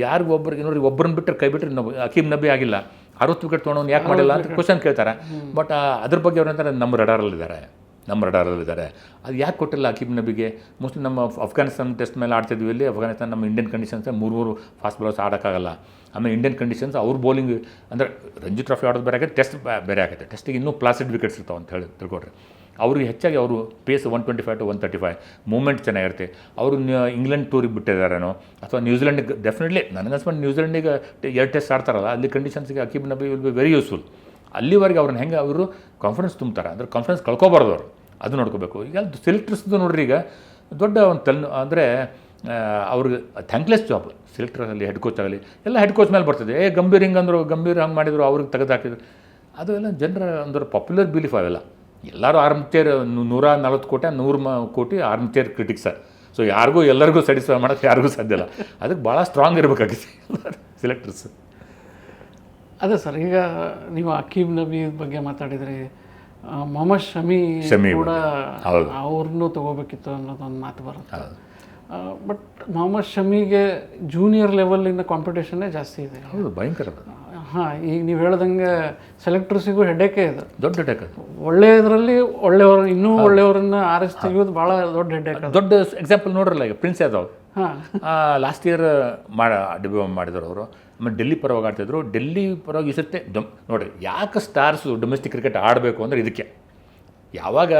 ಯಾರಿಗೂ ಒಬ್ಬರಿಗೆ ನೋಡಿರಿ, ಒಬ್ಬರನ್ನ ಬಿಟ್ಟರೆ ಕೈ ಬಿಟ್ಟರೆ ಅಕೀಮ್ ನಬಿ ಆಗಿಲ್ಲ, 60 ವಿಕೆಟ್ ತೊಗೊಂಡು ಯಾಕೆ ಮಾಡಿಲ್ಲ ಅಂತ ಕ್ವಶನ್ ಕೇಳ್ತಾರೆ. ಬಟ್ ಅದ್ರ ಬಗ್ಗೆ ಅವ್ರಂತಾರೆ ನಮ್ಮ ರಡಾರಲ್ಲಿದ್ದಾರೆ. ಅದು ಯಾಕೆ ಕೊಟ್ಟಿಲ್ಲ ಅಕೀಮ್ ನಬಿಗೆ? ಮೋಸ್ಟ್ಲಿ ನಮ್ಮ ಅಫ್ಘಾನಿಸ್ತಾನ ಟೆಸ್ಟ್ ಮೇಲೆ ಆಡ್ತಿದ್ವಿ. ಇಲ್ಲಿ ಅಫ್ಘಾನಿಸ್ತಾನ ನಮ್ಮ ಇಂಡಿಯನ್ ಕಂಡೀಷನ್ಸ್ 3 ಫಾಸ್ಟ್ ಬಾಲರ್ಸ್ ಆಡೋಕ್ಕಾಗಲ್ಲ. ಆಮೇಲೆ ಇಂಡಿಯನ್ ಕಂಡೀಷನ್ಸ್ ಅವ್ರ ಬೌಲಿಂಗ್ ಅಂದರೆ ರಂಜಿ ಟ್ರಾಫಿ ಆಡೋದು ಬೇರೆ ಆಗುತ್ತೆ, ಟೆಸ್ಟ್ ಬೇರೆ ಆಗುತ್ತೆ. ಟೆಸ್ಟಿಗೆ ಇನ್ನೂ ಪ್ಲಾಸಿಡ್ ವಿಕೆಟ್ಸ್ ಇರ್ತಾವೆ ಅಂತ ಹೇಳಿ ತಿಳ್ಕೊಡ್ರಿ. ಅವ್ರಿಗೆ ಹೆಚ್ಚಾಗಿ ಅವರು ಪೇಸ್ 125 to 135 ಮೂವ್ಮೆಂಟ್ ಚೆನ್ನಾಗಿರುತ್ತೆ. ಅವರು ಇಂಗ್ಲೆಂಡ್ ಟೂರಿಗೆ ಬಿಟ್ಟಿದ್ದಾರೇನೋ ಅಥವಾ ನ್ಯೂಜಿಲೆಂಡಿಗೆ ಡೆಫಿನೆಟ್ಲಿ ನನಗನ್ಸ್ಕೊಂಡು ನ್ಯೂಜಿಲೆಂಡಿಗೆ 2 ಟೆಸ್ಟ್ ಆಡ್ತಾರಲ್ಲ, ಅಲ್ಲಿ ಕಂಡೀಷನ್ಸ್ಗೆ Akeem Nabi will be very useful. ಅಲ್ಲಿವರೆಗೆ ಅವ್ರನ್ನ ಹೆಂಗೆ ಅವರು ಕಾನ್ಫಿಡೆನ್ಸ್ ತುಂಬ್ತಾರೆ, ಅಂದರೆ ಕಾನ್ಫಿಡೆನ್ಸ್ ಕಳ್ಕೊಬಾರ್ದು ಅವರು, ಅದು ನೋಡ್ಕೋಬೇಕು. ಈಗ ಸೆಲೆಕ್ಟರ್ಸ್ದು ನೋಡ್ರಿ, ಈಗ ದೊಡ್ಡ ಒಂದು ಅಂದರೆ ಅವ್ರಿಗೆ ಥ್ಯಾಂಕ್ಲೆಸ್ ಜಾಬ್. ಸೆಲೆಕ್ಟರಲ್ಲಿ ಹೆಡ್ ಕೋಚ್ ಆಗಲಿ ಎಲ್ಲ ಹೆಡ್ ಕೋಚ್ ಮೇಲೆ ಬರ್ತದೆ. ಗಂಭೀರ್ ಹಂಗೆ ಮಾಡಿದ್ರು, ಅವ್ರಿಗೆ ತೆಗೆದು ಹಾಕಿದ್ರು. ಅದು ಎಲ್ಲ ಜನರ ಅಂದ್ರೆ ಪಾಪ್ಯುಲರ್ ಬಿಲೀಫ್ ಅವೆಲ್ಲ. ಎಲ್ಲರೂ ಆರ್ಮ್ಚೇರ್ 140 ಕೋಟಿ 100 ಕೋಟಿ ಆರ್ಮ್ಚೇರ್ ಕ್ರಿಟಿಕ್ಸ್. ಸೊ ಎಲ್ಲರಿಗೂ ಸ್ಯಾಟಿಸ್ಫೈ ಮಾಡೋಕ್ಕೆ ಯಾರಿಗೂ ಸಾಧ್ಯ ಇಲ್ಲ. ಅದಕ್ಕೆ ಭಾಳ ಸ್ಟ್ರಾಂಗ್ ಇರಬೇಕಾಗಿತ್ತು ಸೆಲೆಕ್ಟರ್ಸ್. ಅದೇ ಸರ್, ಈಗ ನೀವು ಅಕೀಮ್ ನಬಿ ಬಗ್ಗೆ ಮಾತಾಡಿದ್ರಿ, ಮೊಹಮ್ಮದ್ ಶಮಿ ಕೂಡ ಅವ್ರನ್ನೂ ತಗೋಬೇಕಿತ್ತು ಅನ್ನೋದೊಂದು ಮಾತು ಬರುತ್ತೆ. ಬಟ್ ಮೊಹಮ್ಮದ್ ಶಮಿಗೆ ಜೂನಿಯರ್ ಲೆವೆಲಿನ ಕಾಂಪಿಟೇಷನ್ನೇ ಜಾಸ್ತಿ ಇದೆ. ಹೌದು, ಭಯಂಕರ. ಹಾಂ, ಈಗ ನೀವು ಹೇಳ್ದಂಗೆ ಸೆಲೆಕ್ಟರ್ಸಿಗೂ ಹೆಡ್ಡೇಕೇ ಇದೆ, ದೊಡ್ಡ ಹೆಡ್ಡೇಕ್. ಒಳ್ಳೆಯದರಲ್ಲಿ ಒಳ್ಳೆಯವರು, ಇನ್ನೂ ಒಳ್ಳೆಯವರನ್ನ ಆರಿಸಿ ತೆಗೆಯೋದು ಭಾಳ ದೊಡ್ಡ ಹೆಡ್ಡೇಕ್. ದೊಡ್ಡ ಎಕ್ಸಾಂಪಲ್ ನೋಡ್ರಲ್ಲ, ಈಗ prince Yadav last year debut ಮಾಡಿದ್ರು ಅವರು. ಆಮೇಲೆ ಡೆಲ್ಲಿ ಪರವಾಗಿ ಆಡ್ತಿದ್ರು. ಡೆಲ್ಲಿ ಪರವಾಗಿ ಈ ಸತ್ತೆ ನೋಡಿರಿ, ಯಾಕೆ ಸ್ಟಾರ್ಸು ಡೊಮೆಸ್ಟಿಕ್ ಕ್ರಿಕೆಟ್ ಆಡಬೇಕು ಅಂದರೆ ಇದಕ್ಕೆ. ಯಾವಾಗ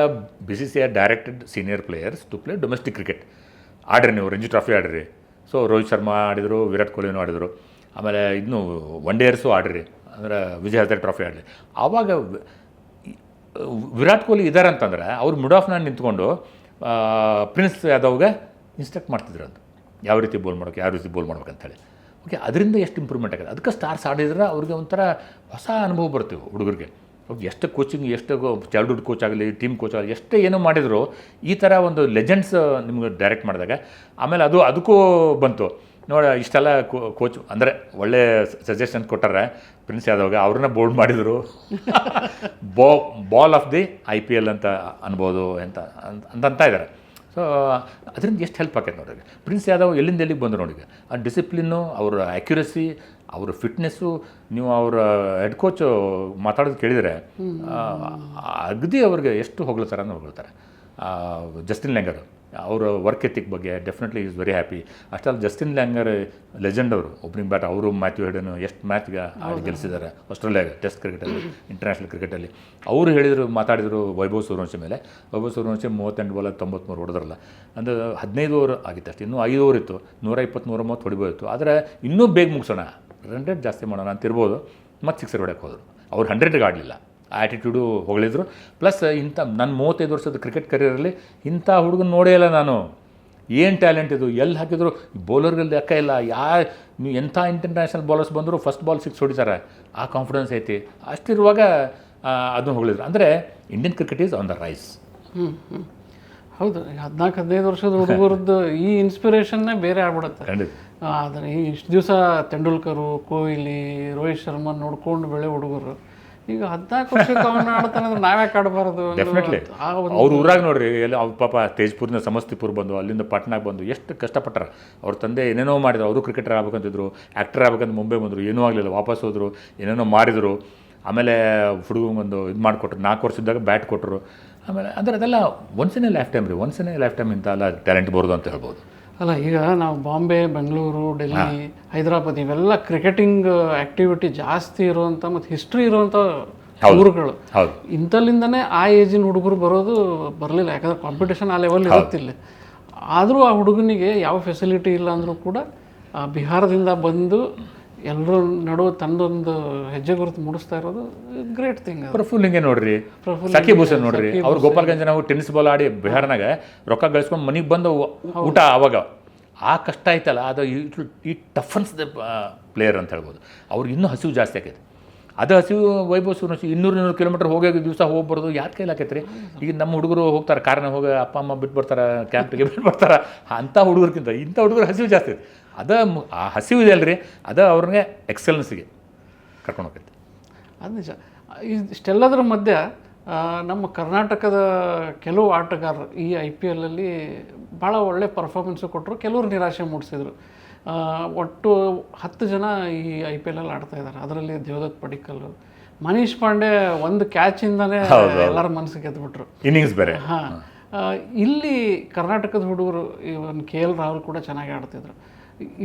BCCI directed senior players to play domestic cricket ಆಡ್ರಿ, ನೀವು ರಂಜಿ ಟ್ರಾಫಿ ಆಡ್ರಿ. ಸೊ ರೋಹಿತ್ ಶರ್ಮಾ ಆಡಿದರು, ವಿರಾಟ್ ಕೊಹ್ಲಿನೂ ಆಡಿದರು. ಆಮೇಲೆ ಇನ್ನೂ ಒನ್ ಡೇರ್ಸು ಆಡ್ರಿ, ಅಂದರೆ ವಿಜಯ್ ಹಜಾರೆ ಟ್ರಾಫಿ ಆಡ್ರಿ. ಆವಾಗ ವಿರಾಟ್ ಕೊಹ್ಲಿ ಇದ್ದಾರೆ ಅಂತಂದರೆ ಅವ್ರು ಮಿಡ್ ಆಫ್ನ ನಿಂತ್ಕೊಂಡು ಪ್ರಿನ್ಸ್ ಯಾದವ್ಗೆ ಇನ್ಸ್ಟ್ರಕ್ಟ್ ಮಾಡ್ತಿದ್ರು ಅಂತ, ಯಾವ ರೀತಿ ಬೋಲ್ ಮಾಡ್ಬೇಕಂತೇಳಿ. ಓಕೆ, ಅದರಿಂದ ಎಷ್ಟು ಇಂಪ್ರೂವ್ಮೆಂಟ್ ಆಗಿದೆ. ಅದಕ್ಕೆ ಸ್ಟಾರ್ಸ್ ಆಡಿದ್ರೆ ಅವ್ರಿಗೆ ಒಂಥರ ಹೊಸ ಅನುಭವ ಬರ್ತೀವಿ ಹುಡುಗರಿಗೆ. ಎಷ್ಟು ಕೋಚಿಂಗ್, ಎಷ್ಟು ಚೈಲ್ಡ್ಹುಡ್ ಕೋಚ್ ಆಗಲಿ, ಟೀಮ್ ಕೋಚ್ ಆಗಲಿ, ಎಷ್ಟೇ ಏನೋ ಮಾಡಿದ್ರು ಈ ಥರ ಒಂದು ಲೆಜೆಂಡ್ಸ್ ನಿಮ್ಗೆ ಡೈರೆಕ್ಟ್ ಮಾಡಿದಾಗ ಆಮೇಲೆ ಅದಕ್ಕೂ ಬಂತು ನೋಡಿ. ಇಷ್ಟೆಲ್ಲ ಕೋಚ್ ಅಂದರೆ ಒಳ್ಳೆ ಸಜೆಷನ್ ಕೊಟ್ಟಾರೆ ಪ್ರಿನ್ಸ್ ಯಾದವ್ಗೆ, ಅವ್ರನ್ನ ಬೋಲ್ಡ್ ಮಾಡಿದರು. ಬಾಲ್ ಆಫ್ ದಿ IPL ಅಂತ ಅನ್ಬೋದು ಅಂತ ಇದ್ದಾರೆ. ಸೊ ಅದರಿಂದ ಎಷ್ಟು ಹೆಲ್ಪ್ ಆಕೈತೆ ನೋಡ್ರಿ. ಪ್ರಿನ್ಸ್ ಯಾದವ್ ಎಲ್ಲಿಂದ ಬಂದರು ನೋಡಿ. ಆ ಡಿಸಿಪ್ಲಿನ್ನು, ಅವರ ಆ್ಯಕ್ಯುರಸಿ, ಅವರ ಫಿಟ್ನೆಸ್ಸು, ನೀವು ಅವರ ಹೆಡ್ ಕೋಚ್ ಮಾತಾಡೋದು ಕೇಳಿದರೆ ಅಗದಿ ಅವ್ರಿಗೆ ಎಷ್ಟು ಹೊಗಳ್ತಾರೆ ಅನ್ನೋ ಹೊಗಳ್ತಾರೆ. ಜಸ್ಟಿನ್ ಲ್ಯಾಂಗರ್ ಅವರ ವರ್ಕ್ ಎಥಿಕ್ ಬಗ್ಗೆ ಡೆಫಿನೆಟ್ಲಿ ಈಸ್ ವೆರಿ ಹ್ಯಾಪಿ. ಅಷ್ಟಲ್ಲ, ಜಸ್ಟಿನ್ ಲ್ಯಾಂಗರ್ ಲೆಜೆಂಡ್ ಅವರು, ಓಪನಿಂಗ್ ಬ್ಯಾಟ್. ಅವರು ಮ್ಯಾಥ್ಯೂ ಹೆಡನು ಎಷ್ಟು ಮ್ಯಾಚ್ಗೆ ಆಡಿ ಗೆಲ್ಲಿಸಿದ್ದಾರೆ ಆಸ್ಟ್ರೇಲಿಯಾಗೆ, ಟೆಸ್ಟ್ ಕ್ರಿಕೆಟಲ್ಲಿ, ಇಂಟರ್ನ್ಯಾಷನಲ್ ಕ್ರಿಕೆಟಲ್ಲಿ. ಅವರು ಮಾತಾಡಿದರು ವೈಭವ್ ಸೂರ್ಯವಂಶಿ ಮೇಲೆ. ವೈಭವ್ ಸೂರ್ಯವಂಶಿ 38 ಬಾಲ್ 93 ಹೊಡೆದ್ರಲ್ಲ, ಅಂದರೆ 15 ಓವರ್ ಆಗಿತ್ತು ಅಷ್ಟೇ. ಇನ್ನೂ 5 ಓವರ್ ಇತ್ತು, 120 130 ಹೊಡಿಬೋದಿತ್ತು. ಆದರೆ ಇನ್ನೂ ಬೇಗ ಮುಗಿಸೋಣ, ರನ್ ರೇಟ್ ಜಾಸ್ತಿ ಮಾಡೋಣ ಅಂತಿರ್ಬೋದು. ಮತ್ತು ಸಿಕ್ಸರ್ ಹೊಡೆಯಕ್ಕೆ ಹೋದರು. ಅವ್ರು 100ಗೆ ಆಡಲಿಲ್ಲ, ಆ್ಯಟಿಟ್ಯೂಡು ಹೊಗಳಿದ್ರು. ಪ್ಲಸ್ ಇಂಥ ನನ್ನ 35 ವರ್ಷದ ಕ್ರಿಕೆಟ್ ಕರಿಯರಲ್ಲಿ ಇಂಥ ಹುಡುಗನ ನೋಡೇ ಇಲ್ಲ ನಾನು. ಏನು ಟ್ಯಾಲೆಂಟ್ ಇದು, ಎಲ್ಲಿ ಹಾಕಿದ್ರು ಬೌಲರ್ಗಳು ಲೆಕ್ಕ ಇಲ್ಲ. ನೀವು ಎಂಥ ಇಂಟರ್ನ್ಯಾಷನಲ್ ಬೌಲರ್ಸ್ ಬಂದರೂ ಫಸ್ಟ್ ಬಾಲ್ 6 ಹೊಡಿತಾರೆ, ಆ ಕಾನ್ಫಿಡೆನ್ಸ್ ಐತಿ. ಅಷ್ಟಿರುವಾಗ ಅದನ್ನು ಹೊಗಳಿದ್ರು. ಅಂದರೆ Indian cricket is on the rise. ಹೌದು, 14-15 ವರ್ಷದ ಹುಡುಗರದ್ದು ಈ ಇನ್ಸ್ಪಿರೇಷನ್ನೇ ಬೇರೆ ಆಗ್ಬಿಡುತ್ತೆ. ಖಂಡಿತ. ಆದರೆ ಇಷ್ಟು ದಿವಸ ತೆಂಡೂಲ್ಕರು, ಕೊಹ್ಲಿ, ರೋಹಿತ್ ಶರ್ಮಾ ನೋಡ್ಕೊಂಡು ಬೆಳೆ ಹುಡುಗರು ಈಗ 14 ವರ್ಷಕ್ಕೆ ಅವನ್ನ ಆಡ್ತಾನೆ ಅಂದ್ರೆ ನಾವ್ಯಾಕೆ ಆಡಬಾರ್ದು? ಡೆಫಿನೆಟ್ಲಿ. ಅವ್ರ ಊರಾಗ ನೋಡ್ರಿ, ಎಲ್ಲ ಅವ್ರ ಪಾಪ ತೇಜ್ಪುರ್ನ ಸಮಸ್ತಿಪುರ್ ಬಂದು ಅಲ್ಲಿಂದ ಪಾಟ್ನಾಗೆ ಬಂದು ಎಷ್ಟು ಕಷ್ಟಪಟ್ಟಾರ. ಅವ್ರ ತಂದೆ ಏನೇನೋ ಮಾಡಿದ್ರು. ಅವರು ಕ್ರಿಕೆಟರ್ ಆಗ್ಬೇಕಂತಿದ್ರು, ಆ್ಯಕ್ಟರ್ ಆಗ್ಬೇಕಂತ ಮುಂಬೈ ಬಂದರು, ಏನೂ ಆಗಲಿಲ್ಲ, ವಾಪಸ್ ಹೋದರು, ಏನೇನೋ ಮಾರಿದರು. ಆಮೇಲೆ ಹುಡುಗಂಗೊಂದು ಇದು ಮಾಡಿಕೊಟ್ರು, 4 ವರ್ಷದಾಗ ಬ್ಯಾಟ್ ಕೊಟ್ಟರು. ಆಮೇಲೆ ಅಂದರೆ ಅದೆಲ್ಲ once in a life time ರೀ, once in a life time ಇಂಥ ಎಲ್ಲ ಟ್ಯಾಲೆಂಟ್ ಬರೋದು ಅಂತ ಹೇಳ್ಬೋದು. ಅಲ್ಲ, ಈಗ ನಾವು ಬಾಂಬೆ, ಬೆಂಗಳೂರು, ಡೆಲ್ಲಿ, ಹೈದರಾಬಾದ್ ಇವೆಲ್ಲ ಕ್ರಿಕೆಟಿಂಗ್ ಆ್ಯಕ್ಟಿವಿಟಿ ಜಾಸ್ತಿ ಇರುವಂಥ ಮತ್ತು ಹಿಸ್ಟ್ರಿ ಇರುವಂಥ ಊರುಗಳು. ಹೌದು. ಇಂಥಲ್ಲಿಂದನೇ ಆ ಏಜಿನ ಹುಡುಗರು ಬರಲಿಲ್ಲ, ಯಾಕಂದ್ರೆ ಕಾಂಪಿಟೇಷನ್ ಆ ಲೆವೆಲ್ ಇರುತ್ತಿಲ್ಲ. ಆದರೂ ಆ ಹುಡುಗನಿಗೆ ಯಾವ ಫೆಸಿಲಿಟಿ ಇಲ್ಲ ಅಂದರೂ ಕೂಡ ಬಿಹಾರದಿಂದ ಬಂದು ಎಲ್ಲರೂ ನಡುವೆ ತಂದೊಂದು ಹೆಜ್ಜೆ ಗುರುತು ಮೂಡಿಸ್ತಾ ಇರೋದು ಗ್ರೇಟ್ ಥಿಂಗ್. ಪ್ರಫುಲ್ಲಿಂಗೆ ನೋಡ್ರಿ, ಸಖಿ ಭೂಷಣ್ ನೋಡ್ರಿ, ಅವ್ರು ಗೋಪಾಲ್ಗಂಜ್ ನಾವು ಟೆನ್ನಿಸ್ ಬಾಲ್ ಆಡಿ ಬಿಹಾರ್ನಾಗ ರೊಕ್ಕ ಗಳಿಸ್ಕೊಂಡು ಮನೆಗೆ ಬಂದು ಊಟ ಆವಾಗ ಆ ಕಷ್ಟ ಆಯ್ತಲ್ಲ, ಅದು ಈ ಟಫನ್ಸ್ ದ ಪ್ಲೇಯರ್ ಅಂತ ಹೇಳ್ಬೋದು. ಅವ್ರಿಗೆ ಇನ್ನೂ ಹಸಿವು ಜಾಸ್ತಿ ಆಕೈತೆ. ಅದು ಹಸಿವು ವೈಭವ್ ಸೂರ್ಯವಂಶಿ 200 ಕಿಲೋಮೀಟರ್ ಹೋಗಿ ದಿವಸ ಹೋಗ್ಬಾರ್ದು, ಯಾರ ಕೈಲಿ ಆಕೈತೆ ರೀ? ಈಗ ನಮ್ಮ ಹುಡುಗರು ಹೋಗ್ತಾರೆ, ಕಾರಣ ಹೋಗಿ ಅಪ್ಪ ಅಮ್ಮ ಬಿಟ್ಟು ಬರ್ತಾರೆ, ಕ್ಯಾಂಪಿಗೆ ಬಿಟ್ಟು ಬರ್ತಾರೆ. ಅಂಥ ಹುಡುಗರ್ಕಿಂತ ಇಂಥ ಹುಡುಗರು ಹಸಿವು ಜಾಸ್ತಿ ಇದೆ. ಆ ಹಸಿವು ಇದೆ ಅಲ್ರಿ, ಅದು ಅವ್ರಿಗೆ ಎಕ್ಸಲೆನ್ಸಿಗೆ ಕರ್ಕೊಂಡು ಹೋಗ್ತೈತೆ. ಅದು ನಿಜ. ಇಷ್ಟೆಲ್ಲದರ ಮಧ್ಯೆ ನಮ್ಮ ಕರ್ನಾಟಕದ ಕೆಲವು ಆಟಗಾರರು ಈ IPL ಅಲ್ಲಿ ಭಾಳ ಒಳ್ಳೆ ಪರ್ಫಾರ್ಮೆನ್ಸು ಕೊಟ್ಟರು, ಕೆಲವರು ನಿರಾಶೆ ಮೂಡಿಸಿದರು. ಒಟ್ಟು 10 ಜನ ಈ IPL ಅಲ್ಲಿ ಆಡ್ತಾ ಇದ್ದಾರೆ. ಅದರಲ್ಲಿ ದೇವದತ್ ಪಡಿಕ್ಕಲ್, ಮನೀಶ್ ಪಾಂಡೆ ಒಂದು ಕ್ಯಾಚಿಂದನೇ ಎಲ್ಲರ ಮನಸ್ಸಿಗೆ ಗೆದ್ದುಬಿಟ್ರು, ಇನ್ನಿಂಗ್ಸ್ ಬೇರೆ. ಹಾಂ, ಇಲ್ಲಿ ಕರ್ನಾಟಕದ ಹುಡುಗರು, ಇವನ್ KL ರಾಹುಲ್ ಕೂಡ ಚೆನ್ನಾಗಿ ಆಡ್ತಿದ್ರು.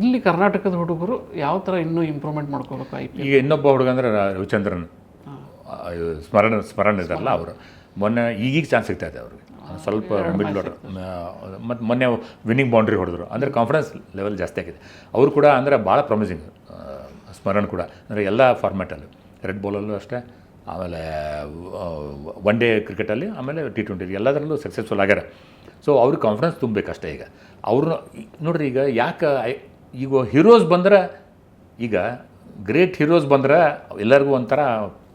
ಇಲ್ಲಿ ಕರ್ನಾಟಕದ ಹುಡುಗರು ಯಾವ ಥರ ಇನ್ನೂ ಇಂಪ್ರೂವ್ಮೆಂಟ್ ಮಾಡ್ಕೋಬೇಕು IPL? ಈಗ ಇನ್ನೊಬ್ಬ ಹುಡುಗ ಅಂದರೆ ರವಿಚಂದ್ರನ್, ಸ್ಮರಣ ಇದ್ದಾರಲ್ಲ, ಅವರು ಮೊನ್ನೆ ಈಗೀಗ ಚಾನ್ಸ್ ಸಿಗ್ತಾ ಇದೆ ಅವ್ರಿಗೆ. ಸ್ವಲ್ಪ ಮಿಡ್ಲ್ ಆರ್ಡರ್ ಮತ್ತು ಮೊನ್ನೆ ವಿನ್ನಿಂಗ್ ಬೌಂಡ್ರಿ ಹೊಡೆದ್ರು. ಅಂದರೆ ಕಾನ್ಫಿಡೆನ್ಸ್ ಲೆವೆಲ್ ಜಾಸ್ತಿ ಆಗಿದೆ. ಅವರು ಕೂಡ ಅಂದರೆ ಭಾಳ ಪ್ರಾಮಿಸಿಂಗ್. ಸ್ಮರಣ್ ಕೂಡ ಅಂದರೆ ಎಲ್ಲ ಫಾರ್ಮ್ಯಾಟಲ್ಲಿ, ರೆಡ್ ಬಾಲಲ್ಲೂ ಅಷ್ಟೇ, ಆಮೇಲೆ 1 ಡೇ ಕ್ರಿಕೆಟಲ್ಲಿ, ಆಮೇಲೆ T20 ಎಲ್ಲದರಲ್ಲೂ ಸಕ್ಸಸ್ಫುಲ್ ಆಗ್ಯಾರ. ಸೊ ಅವ್ರಿಗೆ ಕಾನ್ಫಿಡೆನ್ಸ್ ತುಂಬಬೇಕಷ್ಟೇ. ಈಗ ಅವ್ರನ್ನ ನೋಡ್ರಿ, ಈಗ ಯಾಕೆ ಈಗ ಹೀರೋಸ್ ಬಂದ್ರೆ, ಈಗ ಗ್ರೇಟ್ ಹೀರೋಸ್ ಬಂದ್ರೆ ಎಲ್ಲರಿಗೂ ಒಂಥರ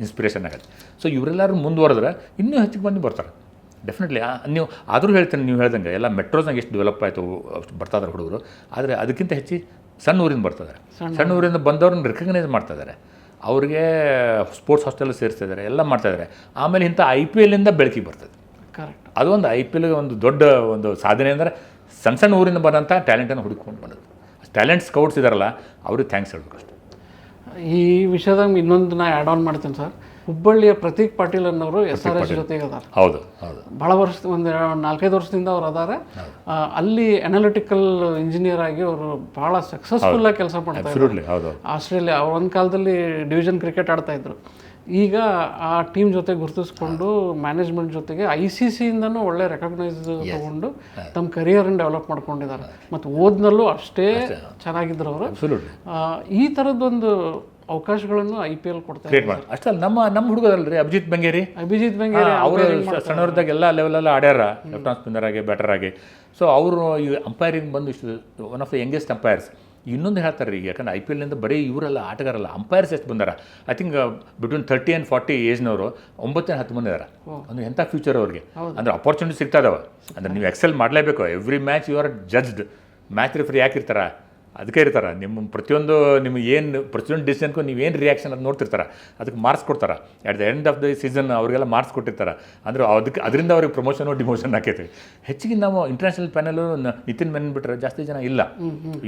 ಇನ್ಸ್ಪಿರೇಷನ್ ಆಗುತ್ತೆ. ಸೊ ಇವರೆಲ್ಲರೂ ಮುಂದುವರೆದ್ರೆ ಇನ್ನೂ ಹೆಚ್ಚಿಗೆ ಮಂದಿ ಬರ್ತಾರೆ ಡೆಫಿನೆಟ್ಲಿ. ನೀವು ಆದರೂ ಹೇಳ್ತೀನಿ, ನೀವು ಹೇಳ್ದಂಗೆ ಎಲ್ಲ ಮೆಟ್ರೋಸ್ನಾಗ ಎಷ್ಟು ಡೆವಲಪ್ ಆಯಿತು, ಅಷ್ಟು ಬರ್ತಾಯಿದ್ದಾರೆ ಹುಡುಗರು. ಆದರೆ ಅದಕ್ಕಿಂತ ಹೆಚ್ಚು ಸಣ್ಣ ಊರಿಂದ ಬರ್ತಿದ್ದಾರೆ. ಸಣ್ಣ ಊರಿಂದ ಬಂದವ್ರನ್ನ ರೆಕಗ್ನೈಸ್ ಮಾಡ್ತಾಯಿದ್ದಾರೆ, ಅವ್ರಿಗೆ ಸ್ಪೋರ್ಟ್ಸ್ ಹಾಸ್ಟೆಲ್ ಸೇರಿಸ್ತಿದ್ದಾರೆ, ಎಲ್ಲ ಮಾಡ್ತಾಯಿದ್ದಾರೆ. ಆಮೇಲೆ ಇಂಥ IPL ಇಂದ ಬೆಳಕಿಗೆ ಬರ್ತದೆ. ಕರೆಕ್ಟ್. ಅದೊಂದು IPL ಒಂದು ದೊಡ್ಡ ಒಂದು ಸಾಧನೆ ಅಂದರೆ ಸಣ್ಣ ಊರಿಂದ ಬಂದಂಥ ಟ್ಯಾಲೆಂಟನ್ನು ಹುಡುಕೊಂಡು ಬಂದದ್ದು. ಟ್ಯಾಲೆಂಟ್ ಸ್ಕೌಟ್ಸ್ ಇದ್ದಾರಲ್ಲ, ಅವ್ರಿಗೆ ಥ್ಯಾಂಕ್ಸ್ ಹೇಳ್ಬೇಕು ಅಷ್ಟೇ. ಈ ವಿಷಯದಾಗ ಇನ್ನೊಂದು ನಾ ಆ್ಯಡ್ ಆನ್ ಮಾಡ್ತೀನಿ ಸರ್. ಹುಬ್ಬಳ್ಳಿಯ ಪ್ರತೀಕ್ ಪಾಟೀಲ್ ಅನ್ನೋರು SRH ಜೊತೆಗೆ ಅದಾರ. ಹೌದು ಹೌದು, ಭಾಳ ವರ್ಷ, ಒಂದು 4-5 ವರ್ಷದಿಂದ ಅವ್ರು ಅದಾರೆ. ಅಲ್ಲಿ ಅನಾಲಿಟಿಕಲ್ ಇಂಜಿನಿಯರ್ ಆಗಿ ಅವರು ಭಾಳ ಸಕ್ಸಸ್ಫುಲ್ ಆಗಿ ಕೆಲಸ ಮಾಡ್ತಾ ಇದ್ದಾರೆ. ಆಸ್ಟ್ರೇಲಿಯಾ ಅವ್ರು ಒಂದು ಕಾಲದಲ್ಲಿ ಡಿವಿಷನ್ ಕ್ರಿಕೆಟ್ ಆಡ್ತಾ ಇದ್ರು. ಈಗ ಆ ಟೀಮ್ ಜೊತೆ ಗುರುತಿಸ್ಕೊಂಡು ಮ್ಯಾನೇಜ್ಮೆಂಟ್ ಜೊತೆಗೆ ICC ಇಂದನೂ ಒಳ್ಳೆ ರೆಕಗ್ನೈಸ್ ತಗೊಂಡು ತಮ್ಮ ಕರಿಯರನ್ನು ಡೆವಲಪ್ ಮಾಡ್ಕೊಂಡಿದ್ದಾರೆ. ಮತ್ತು ಓದ್ನಲ್ಲೂ ಅಷ್ಟೇ ಚೆನ್ನಾಗಿದ್ರು ಅವರು. ಈ ಥರದ್ದೊಂದು ಅವಕಾಶಗಳನ್ನು IPL ಕೊಡ್ತಾರೆ. ಅಷ್ಟೇ ಅಲ್ಲ, ನಮ್ಮ ಹುಡುಗರಲ್ರಿ ಅಭಿಜಿತ್ ಬೆಂಗೇರಿ ಅವರು ಸಣ್ಣವ್ರದಾಗ ಎಲ್ಲ ಲೆವೆಲಲ್ಲಿ ಆಡ್ಯಾರ, ಲೆಫ್ಟ್ ಆರ್ಮ್ ಸ್ಪಿನ್ನರ್ ಆಗಿ, ಬ್ಯಾಟರ್ ಆಗಿ. ಸೊ ಅವರು ಈ ಅಂಪೈರಿಂಗ್ ಬಂದು ಇಷ್ಟು one of the youngest umpires. ಇನ್ನೊಂದು ಹೇಳ್ತಾರೆ ರೀ, ಯಾಕಂದ್ರೆ IPL ಇಂದ ಬರೀ ಇವರೆಲ್ಲ ಆಟಗಾರಲ್ಲ, ಅಂಪೈರ್ಸ್ ಎಷ್ಟು ಬಂದಾರ. ಐ ಥಿಂಕ್ ಬಿಟ್ವೀನ್ 30 and 40 ಏಜ್ನವರು 9-10 ಮಂದಿ ಇದಾರೆ. ಅಂದ್ರೆ ಎಂಥ ಫ್ಯೂಚರ್ ಅವ್ರಿಗೆ, ಅಂದ್ರೆ ಅಪರ್ಚುನಿಟಿ ಸಿಗ್ತಾ ಇದಾವೆ. ಅಂದ್ರೆ ನೀವು ಎಕ್ಸೆಲ್ ಮಾಡಲೇಬೇಕು. Every match you are judged. Match referee ಯಾಕೆ ಇರ್ತಾರೆ? ಅದಕ್ಕೆ ಇರ್ತಾರೆ. ನಿಮ್ಮ ಪ್ರತಿಯೊಂದು ಡಿಸಿಷನ್ಗೂ ನೀವೇನು ರಿಯಾಕ್ಷನ್ ಅದು ನೋಡ್ತಿರ್ತಾರೆ, ಅದಕ್ಕೆ ಮಾರ್ಕ್ಸ್ ಕೊಡ್ತಾರೆ. At the end of the season ಅವರಿಗೆಲ್ಲ ಮಾರ್ಕ್ಸ್ ಕೊಟ್ಟಿರ್ತಾರೆ. ಅಂದರೆ ಅದರಿಂದ ಅವ್ರಿಗೆ ಪ್ರಮೋಷನು ಡಿಮೋಷನ್ ಹಾಕೈತಿ. ಹೆಚ್ಚಿಗೆ ನಾವು ಇಂಟರ್ನ್ಯಾಷನಲ್ ಪ್ಯಾನಲು ನಿತಿನ್ ಮೆನನ್ ಬಿಟ್ಟರೆ ಜಾಸ್ತಿ ಜನ ಇಲ್ಲ.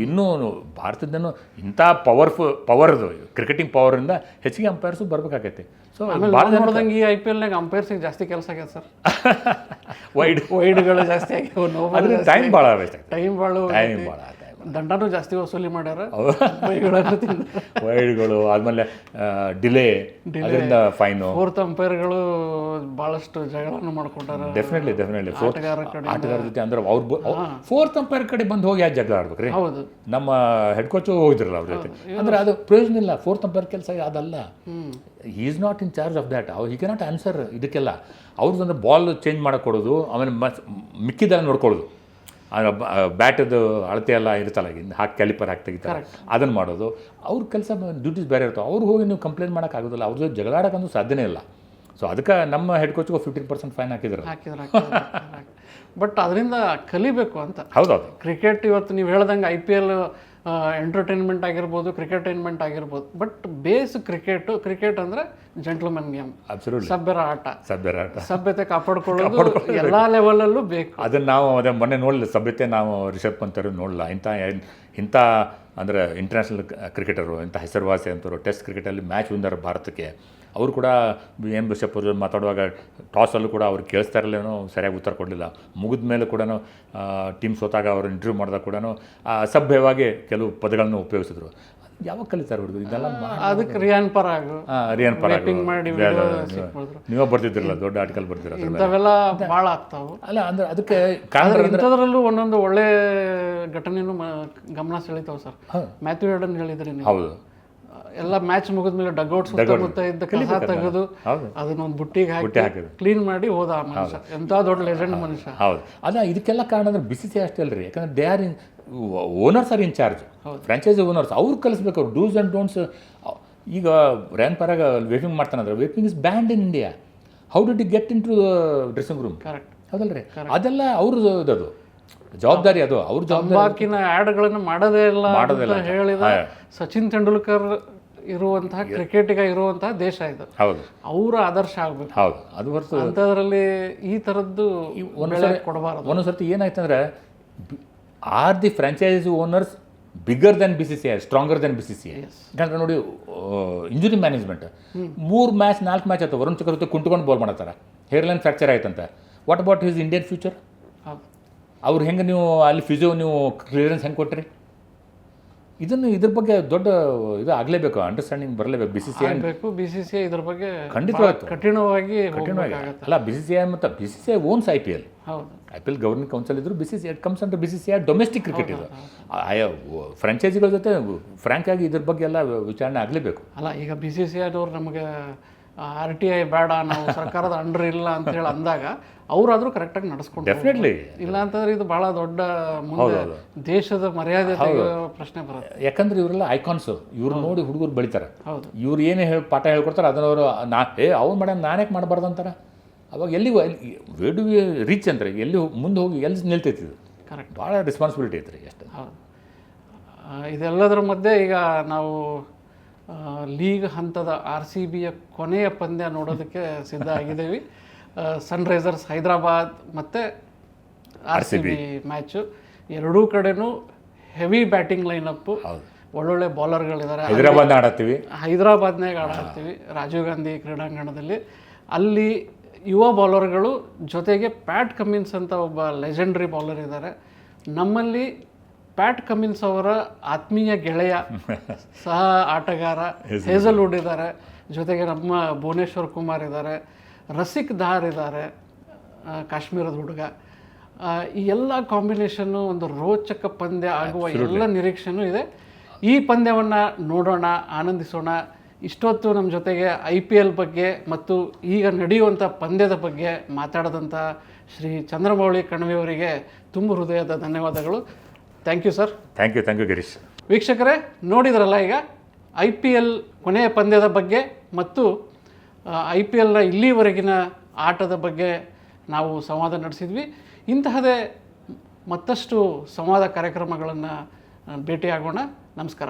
ಇನ್ನೂ ಭಾರತದನ್ನು ಇಂಥ ಪವರ್ದು ಕ್ರಿಕೆಟಿಂಗ್ ಪವರಿಂದ ಹೆಚ್ಚಿಗೆ ಅಂಪೈರ್ಸು ಬರ್ಬೇಕಾಗೈತಿ. ಸೊ ನೋಡ್ದಂಗೆ ಈ IPLನಾಗ ಅಂಪೈರ್ಸಿಗೆ ಜಾಸ್ತಿ ಕೆಲಸ ಆಗ್ಯದ ಸರ್. ವೈಡ್ಗಳು ಜಾಸ್ತಿ ಆಗ್ಯಾವ, ಟೈಮ್ ಭಾಳ ವೇಸ್ಟ್. ಟೈಮ್ ಭಾಳ ದಂಡನೂ ಜಾಸ್ತಿ ವಸೂಲಿ ಮಾಡ್ಯಾರ, ಬೈಗಳನ್ನು ತಿಂದಾರ. ವೈಡ್ಗಳು ಆದಮೇಲೆ ಡಿಲೇ, ಅದರಿಂದ ಫೈನು. ಫೋರ್ತ್ ಅಂಪೈರ್ಗಳು ಭಾಳಷ್ಟು ಜಗಳವನ್ನು ಮಾಡ್ಕೊಂಡಾರ. ಡೆಫಿನೆಟ್ಲಿ ಫೋರ್ತ್ ಆಟಗಾರರ ಆಟಗಾರ ಜೊತೆ ಅಂದ್ರೆ ಅವ್ರು ಫೋರ್ತ್ ಅಂಪೈರ್ ಕಡೆ ಬಂದು ಹೋಗಿ ಯಾಕೆ ಜಗಳ ಆಡ್ಬೇಕ್ರಿ? ಹೌದು, ನಮ್ಮ ಹೆಡ್ ಕೋಚು ಹೋಗಿದ್ರಲ್ಲ ಅವ್ರ ಜೊತೆ. ಅಂದ್ರೆ ಅದು ಪ್ರಯೋಜನ ಇಲ್ಲ. ಫೋರ್ತ್ ಅಂಪೈರ್ ಕೆಲಸ ಅದಲ್ಲ. He is not in charge of that. He cannot answer ಇದಕ್ಕೆಲ್ಲ. ಅವ್ರದ್ದು ಬಾಲ್ ಚೇಂಜ್ ಮಾಡಕ್ಕೆ ಕೊಡೋದು, ಆಮೇಲೆ ಮಿಕ್ಕಿದೆಲ್ಲ ನೋಡ್ಕೊಳ್ಳೋದು. ಬ್ಯಾಟದು ಅಳತೆ ಎಲ್ಲ ಇರುತ್ತಲ್ಲ, ಹಾಕಿ ಕ್ಯಾಲಿಪರ್ ಹಾಕಿ ತೆಗಿತಾರೆ, ಅದನ್ನು ಮಾಡೋದು. ಅವ್ರ ಕೆಲಸ ಡ್ಯೂಟೀಸ್ ಬೇರೆ ಇರ್ತಾವೆ. ಅವ್ರು ಹೋಗಿ ನೀವು ಕಂಪ್ಲೇಂಟ್ ಮಾಡೋಕ್ಕಾಗೋದಿಲ್ಲ. ಅವ್ರ ಜೊತೆ ಜಗಳಾಡೋಕ್ಕಂತೂ ಸಾಧ್ಯನೇ ಇಲ್ಲ. ಸೊ ಅದಕ್ಕೆ ನಮ್ಮ ಹೆಡ್ ಕೋಚ್ಗೂ 15% ಫೈನ್ ಹಾಕಿದ್ರು. ಬಟ್ ಅದರಿಂದ ಕಲಿಬೇಕು ಅಂತ. ಹೌದೌದು. ಕ್ರಿಕೆಟ್ ಇವತ್ತು ನೀವು ಹೇಳ್ದಂಗೆ IPL ಎಂಟರ್ಟೈನ್ಮೆಂಟ್ ಆಗಿರ್ಬೋದು, ಕ್ರಿಕೆಟೈನ್ಮೆಂಟ್ ಆಗಿರ್ಬೋದು, ಬಟ್ ಬೇಸ್ ಕ್ರಿಕೆಟ್ ಅಂದರೆ ಜೆಂಟ್ಲ್ಮನ್ ಗೇಮ್, ಸಭ್ಯರ ಆಟ. ಸಭ್ಯತೆ ಕಾಪಾಡ್ಕೊಳ್ಳೋದು ಎಲ್ಲ ಲೆವೆಲಲ್ಲೂ ಬೇಕು. ಅದನ್ನು ನಾವು ಮೊನ್ನೆ ನೋಡಲಿಲ್ಲ, ಸಭ್ಯತೆ ನಾವು ರಿಷಬ್ ಪಂತರು ನೋಡಲ್ಲ. ಇಂಥ ಅಂದರೆ ಇಂಟರ್ನ್ಯಾಷನಲ್ ಕ್ರಿಕೆಟರು, ಇಂಥ ಹೆಸರುವಾಸಿ ಅಂತವರು ಟೆಸ್ಟ್ ಕ್ರಿಕೆಟಲ್ಲಿ ಮ್ಯಾಚ್ ವಿನ್ನರ್ ಭಾರತಕ್ಕೆ. ಅವರು ಕೂಡ ಎಂ ಬಿಷಪ್ ಅವರು ಮಾತಾಡುವಾಗ ಟಾಸಲ್ಲೂ ಕೂಡ ಅವ್ರು ಕೇಳಿಸ್ತಾ ಇರಲೇನೋ, ಸರಿಯಾಗಿ ಉತ್ತರ ಕೊಡಲಿಲ್ಲ. ಮುಗಿದ ಮೇಲೆ ಕೂಡ ಟೀಮ್ ಸೋತಾಗ ಅವರು ಇಂಟರ್ವ್ಯೂ ಮಾಡಿದಾಗ ಕೂಡ ಅಸಭ್ಯವಾಗಿ ಕೆಲವು ಪದಗಳನ್ನು ಉಪಯೋಗಿಸಿದ್ರು. ಯಾವಾಗ ಕಲಿತಾರೆ ಹುಡುಗರು ಇದೆಲ್ಲ? ಅದಕ್ಕೆ ರಿಯಾನ್ ಪರಾಗ್ ಮಾಡಿ ನೀವೇ ಬರ್ತಿದ್ರಲ್ಲ, ದೊಡ್ಡ ಆರ್ಟಿಕಲ್ ಬರ್ತಿರ, ಇಂಥವೆಲ್ಲ ಭಾಳ ಆಗ್ತಾವೆ. ಅಲ್ಲ ಅಂದ್ರೆ ಅದಕ್ಕೆ ಇಂಥದ್ರಲ್ಲೂ ಒಂದೊಂದು ಒಳ್ಳೆ ಘಟನೆನೂ ಗಮನ ಸೆಳಿತಾವೆ ಸರ್. ಮ್ಯಾಥ್ಯೂ ಹೆಡನ್ ಹೇಳಿದ್ರಿ ನೀವು. ಹೌದು. ಎಲ್ಲ ಮ್ಯಾಚ್ ಮುಗಿದ್ಮೇಲೆ ಡಗ್ಔಟ್ ಸುತ್ತಮುತ್ತ ಇದ್ದ ಕಸ ತೆಗೆದು ಅದನ್ನೊಂದು ಬುಟ್ಟಿಗೆ ಹಾಕಿ ಕ್ಲೀನ್ ಮಾಡಿ ಹೋದ ಆ ಮನುಷ್ಯ. ಎಂಥ ದೊಡ್ಡ ಲೆಜೆಂಡ್ ಮನುಷ್ಯ. ಹೌದು. ಅಲ್ಲ ಇದಕ್ಕೆಲ್ಲ ಕಾರಣ ಅಂದ್ರೆ BCCI ಅಷ್ಟೇ ಅಲ್ರಿ. ಯಾಕಂದ್ರೆ they are owners are in charge, franchise owners. ಅವ್ರು ಕಲಿಸ್ಬೇಕು ಅವ್ರು ಡೂಸ್ ಆ್ಯಂಡ್ ಡೋಂಟ್ಸ್. ಈಗ ರ್ಯಾನ್ ಪರಾಗ ವೇಪಿಂಗ್ ಮಾಡ್ತಾನಂದ್ರೆ, vaping is banned in India. How did you get in to dressing room? Correct. ಹೌದಲ್ರಿ? ಅದೆಲ್ಲ ಅವ್ರದ್ದು ಅದು ಜವಾಬ್ದಾರಿ. ಅದು ಅವ್ರ ತಂಬಾಕಿನ ಆ್ಯಡ್ಗಳನ್ನು ಮಾಡೋದೇ ಇಲ್ಲ ಅಂತ ಹೇಳಿದ ಸಚಿನ್ ತೆಂಡೂಲ್ಕರ್ ಇರುವಂತಹ ಕ್ರಿಕೆಟಿಗ ಇರುವಂತಹ ದೇಶ ಇದು. ಹೌದು. ಅವರ ಆದರ್ಶ ಆಗಬೇಕು. ಹೌದು. ಅದು ಹೊರತು ಅಂಥದ್ರಲ್ಲಿ ಈ ಥರದ್ದು ಕೊಡಬಾರದು. ಒಂದೊಂದ್ಸರ್ತಿ ಏನಾಯ್ತಂದ್ರೆ, are the franchise owners bigger than BCCI, stronger than BCCI. ಯಾಕಂದ್ರೆ ನೋಡಿ, ಇಂಜುರಿ ಮ್ಯಾನೇಜ್ಮೆಂಟ್ 3 ಮ್ಯಾಚ್ 4 ಮ್ಯಾಚ್ ಆಯ್ತು, ವರುಣ್ ಚಕ್ರವರ್ತಿ ಕುಂಟ್ಕೊಂಡು ಬಾಲ್ ಮಾಡತ್ತಾರೆ, ಹೇರ್ಲೈನ್ ಫ್ರ್ಯಾಕ್ಚರ್ ಆಯ್ತಂತ. What about his Indian future? ಅವ್ರು ಹೆಂಗೆ ನೀವು ಅಲ್ಲಿ ಫಿಸಿಯೋ ನೀವು ಕ್ಲಿಯರೆನ್ಸ್ ಹೆಂಗೆ ಕೊಟ್ರಿ? ಇದ್ರ ಬಗ್ಗೆ ದೊಡ್ಡ ಇದು ಆಗಲೇಬೇಕು, ಅಂಡರ್ಸ್ಟ್ಯಾಂಡಿಂಗ್ ಬರಲೇಬೇಕು. BCCI ಇದ್ರ ಬಗ್ಗೆ ಖಂಡಿತವಾಗಿ ಕಠಿಣವಾಗಿ ಅಲ್ಲ. BCCI owns IPL. IPL governing council ಇದ್ರು. BCCI comes under BCCI domestic cricket ಇದು. ಫ್ರಾಂಚೈಸಿಗಳ ಜೊತೆ ಫ್ರಾಂಕ್ ಆಗಿ ಇದ್ರ ಬಗ್ಗೆ ಎಲ್ಲ ವಿಚಾರಣೆ ಆಗಲೇಬೇಕು. ಅಲ್ಲ, ಈಗ BCCI ಅವ್ರು ನಮಗೆ RTI ಬೇಡ, ನಾವು ಸರ್ಕಾರದ ಅಂಡರ್ ಇಲ್ಲ ಅಂತ ಹೇಳಿ ಅಂದಾಗ ಅವರಾದರೂ ಕರೆಕ್ಟಾಗಿ ನಡೆಸ್ಕೊಂಡು ಡೆಫಿನೆಟ್ಲಿ. ಇಲ್ಲ ಅಂತಂದ್ರೆ ಇದು ಭಾಳ ದೊಡ್ಡ ಮುಂದೆ ದೇಶದ ಮರ್ಯಾದೆ ಪ್ರಶ್ನೆ ಬರುತ್ತೆ. ಯಾಕಂದ್ರೆ ಇವರೆಲ್ಲ ಐಕಾನ್ಸ್. ಇವ್ರು ನೋಡಿ ಹುಡುಗರು ಬೆಳಿತಾರೆ. ಹೌದು. ಇವ್ರು ಏನು ಪಾಠ ಹೇಳ್ಕೊಡ್ತಾರೆ ಅದನ್ನವರು ಅವ್ರು ಮಾಡ್ಯಾನ ನಾನೇಕೆ ಮಾಡಬಾರ್ದು ಅಂತಾರೆ. ಅವಾಗ ಎಲ್ಲಿಗೂ ವೇರ್ ಡು ವಿ ರೀಚ್ ಅಂದ್ರೆ ಎಲ್ಲಿ ಮುಂದೆ ಹೋಗಿ ಎಲ್ಲಿ ನಿಲ್ತೈತಿ ಇದು. ಕರೆಕ್ಟ್. ಭಾಳ ರೆಸ್ಪಾನ್ಸಿಬಿಲಿಟಿ ಐತ್ರಿ ಅಷ್ಟೇ. ಹೌದು. ಇದೆಲ್ಲದರ ಮಧ್ಯೆ ಈಗ ನಾವು ಲೀಗ್ ಹಂತದ RCBಯ ಕೊನೆಯ ಪಂದ್ಯ ನೋಡೋದಕ್ಕೆ ಸಿದ್ಧ ಆಗಿದ್ದೀವಿ. ಸನ್ರೈಸರ್ಸ್ ಹೈದರಾಬಾದ್ ಮತ್ತು RCB ಮ್ಯಾಚು. ಎರಡೂ ಕಡೆನೂ ಹೆವಿ ಬ್ಯಾಟಿಂಗ್ ಲೈನಪ್ಪು, ಒಳ್ಳೊಳ್ಳೆ ಬೌಲರ್ಗಳಿದ್ದಾರೆ. ಹೈದರಾಬಾದ್ನಾಗ ಆಡಾಡ್ತೀವಿ, ರಾಜೀವ್ ಗಾಂಧಿ ಕ್ರೀಡಾಂಗಣದಲ್ಲಿ. ಅಲ್ಲಿ ಯುವ ಬೌಲರ್ಗಳು ಜೊತೆಗೆ ಪ್ಯಾಟ್ ಕಮಿನ್ಸ್ ಅಂತ ಒಬ್ಬ ಲೆಜೆಂಡ್ರಿ ಬೌಲರ್ ಇದ್ದಾರೆ. ನಮ್ಮಲ್ಲಿ ಪ್ಯಾಟ್ ಕಮಿನ್ಸ್ ಅವರ ಆತ್ಮೀಯ ಗೆಳೆಯ ಸಹ ಆಟಗಾರ ಹೇಸಲ್ವುಡ್ ಇದ್ದಾರೆ, ಜೊತೆಗೆ ನಮ್ಮ ಭುವನೇಶ್ವರ್ ಕುಮಾರ್ ಇದ್ದಾರೆ, ರಸಿಕ್ ಧಾರ್ ಇದ್ದಾರೆ, ಕಾಶ್ಮೀರದ ಹುಡುಗ. ಈ ಎಲ್ಲ ಕಾಂಬಿನೇಷನ್ನು ಒಂದು ರೋಚಕ ಪಂದ್ಯ ಆಗುವ ಎಲ್ಲ ನಿರೀಕ್ಷೆನೂ ಇದೆ. ಈ ಪಂದ್ಯವನ್ನು ನೋಡೋಣ, ಆನಂದಿಸೋಣ. ಇಷ್ಟೊತ್ತು ನಮ್ಮ ಜೊತೆಗೆ IPL ಬಗ್ಗೆ ಮತ್ತು ಈಗ ನಡೆಯುವಂಥ ಪಂದ್ಯದ ಬಗ್ಗೆ ಮಾತಾಡಿದಂಥ ಶ್ರೀ ಚಂದ್ರಮೌಳಿ ಕಣ್ವಿಯವರಿಗೆ ತುಂಬ ಹೃದಯದ ಧನ್ಯವಾದಗಳು. Thank you sir. Thank you Girish. ವೀಕ್ಷಕರೇ, ನೋಡಿದ್ರಲ್ಲ ಈಗ IPL ಕೊನೆಯ ಪಂದ್ಯದ ಬಗ್ಗೆ ಮತ್ತು IPLನ ಇಲ್ಲಿವರೆಗಿನ ಆಟದ ಬಗ್ಗೆ ನಾವು ಸಂವಾದ ನಡೆಸಿದ್ವಿ. ಇಂತಹದೇ ಮತ್ತಷ್ಟು ಸಂವಾದ ಕಾರ್ಯಕ್ರಮಗಳನ್ನು ಭೇಟಿಯಾಗೋಣ. ನಮಸ್ಕಾರ.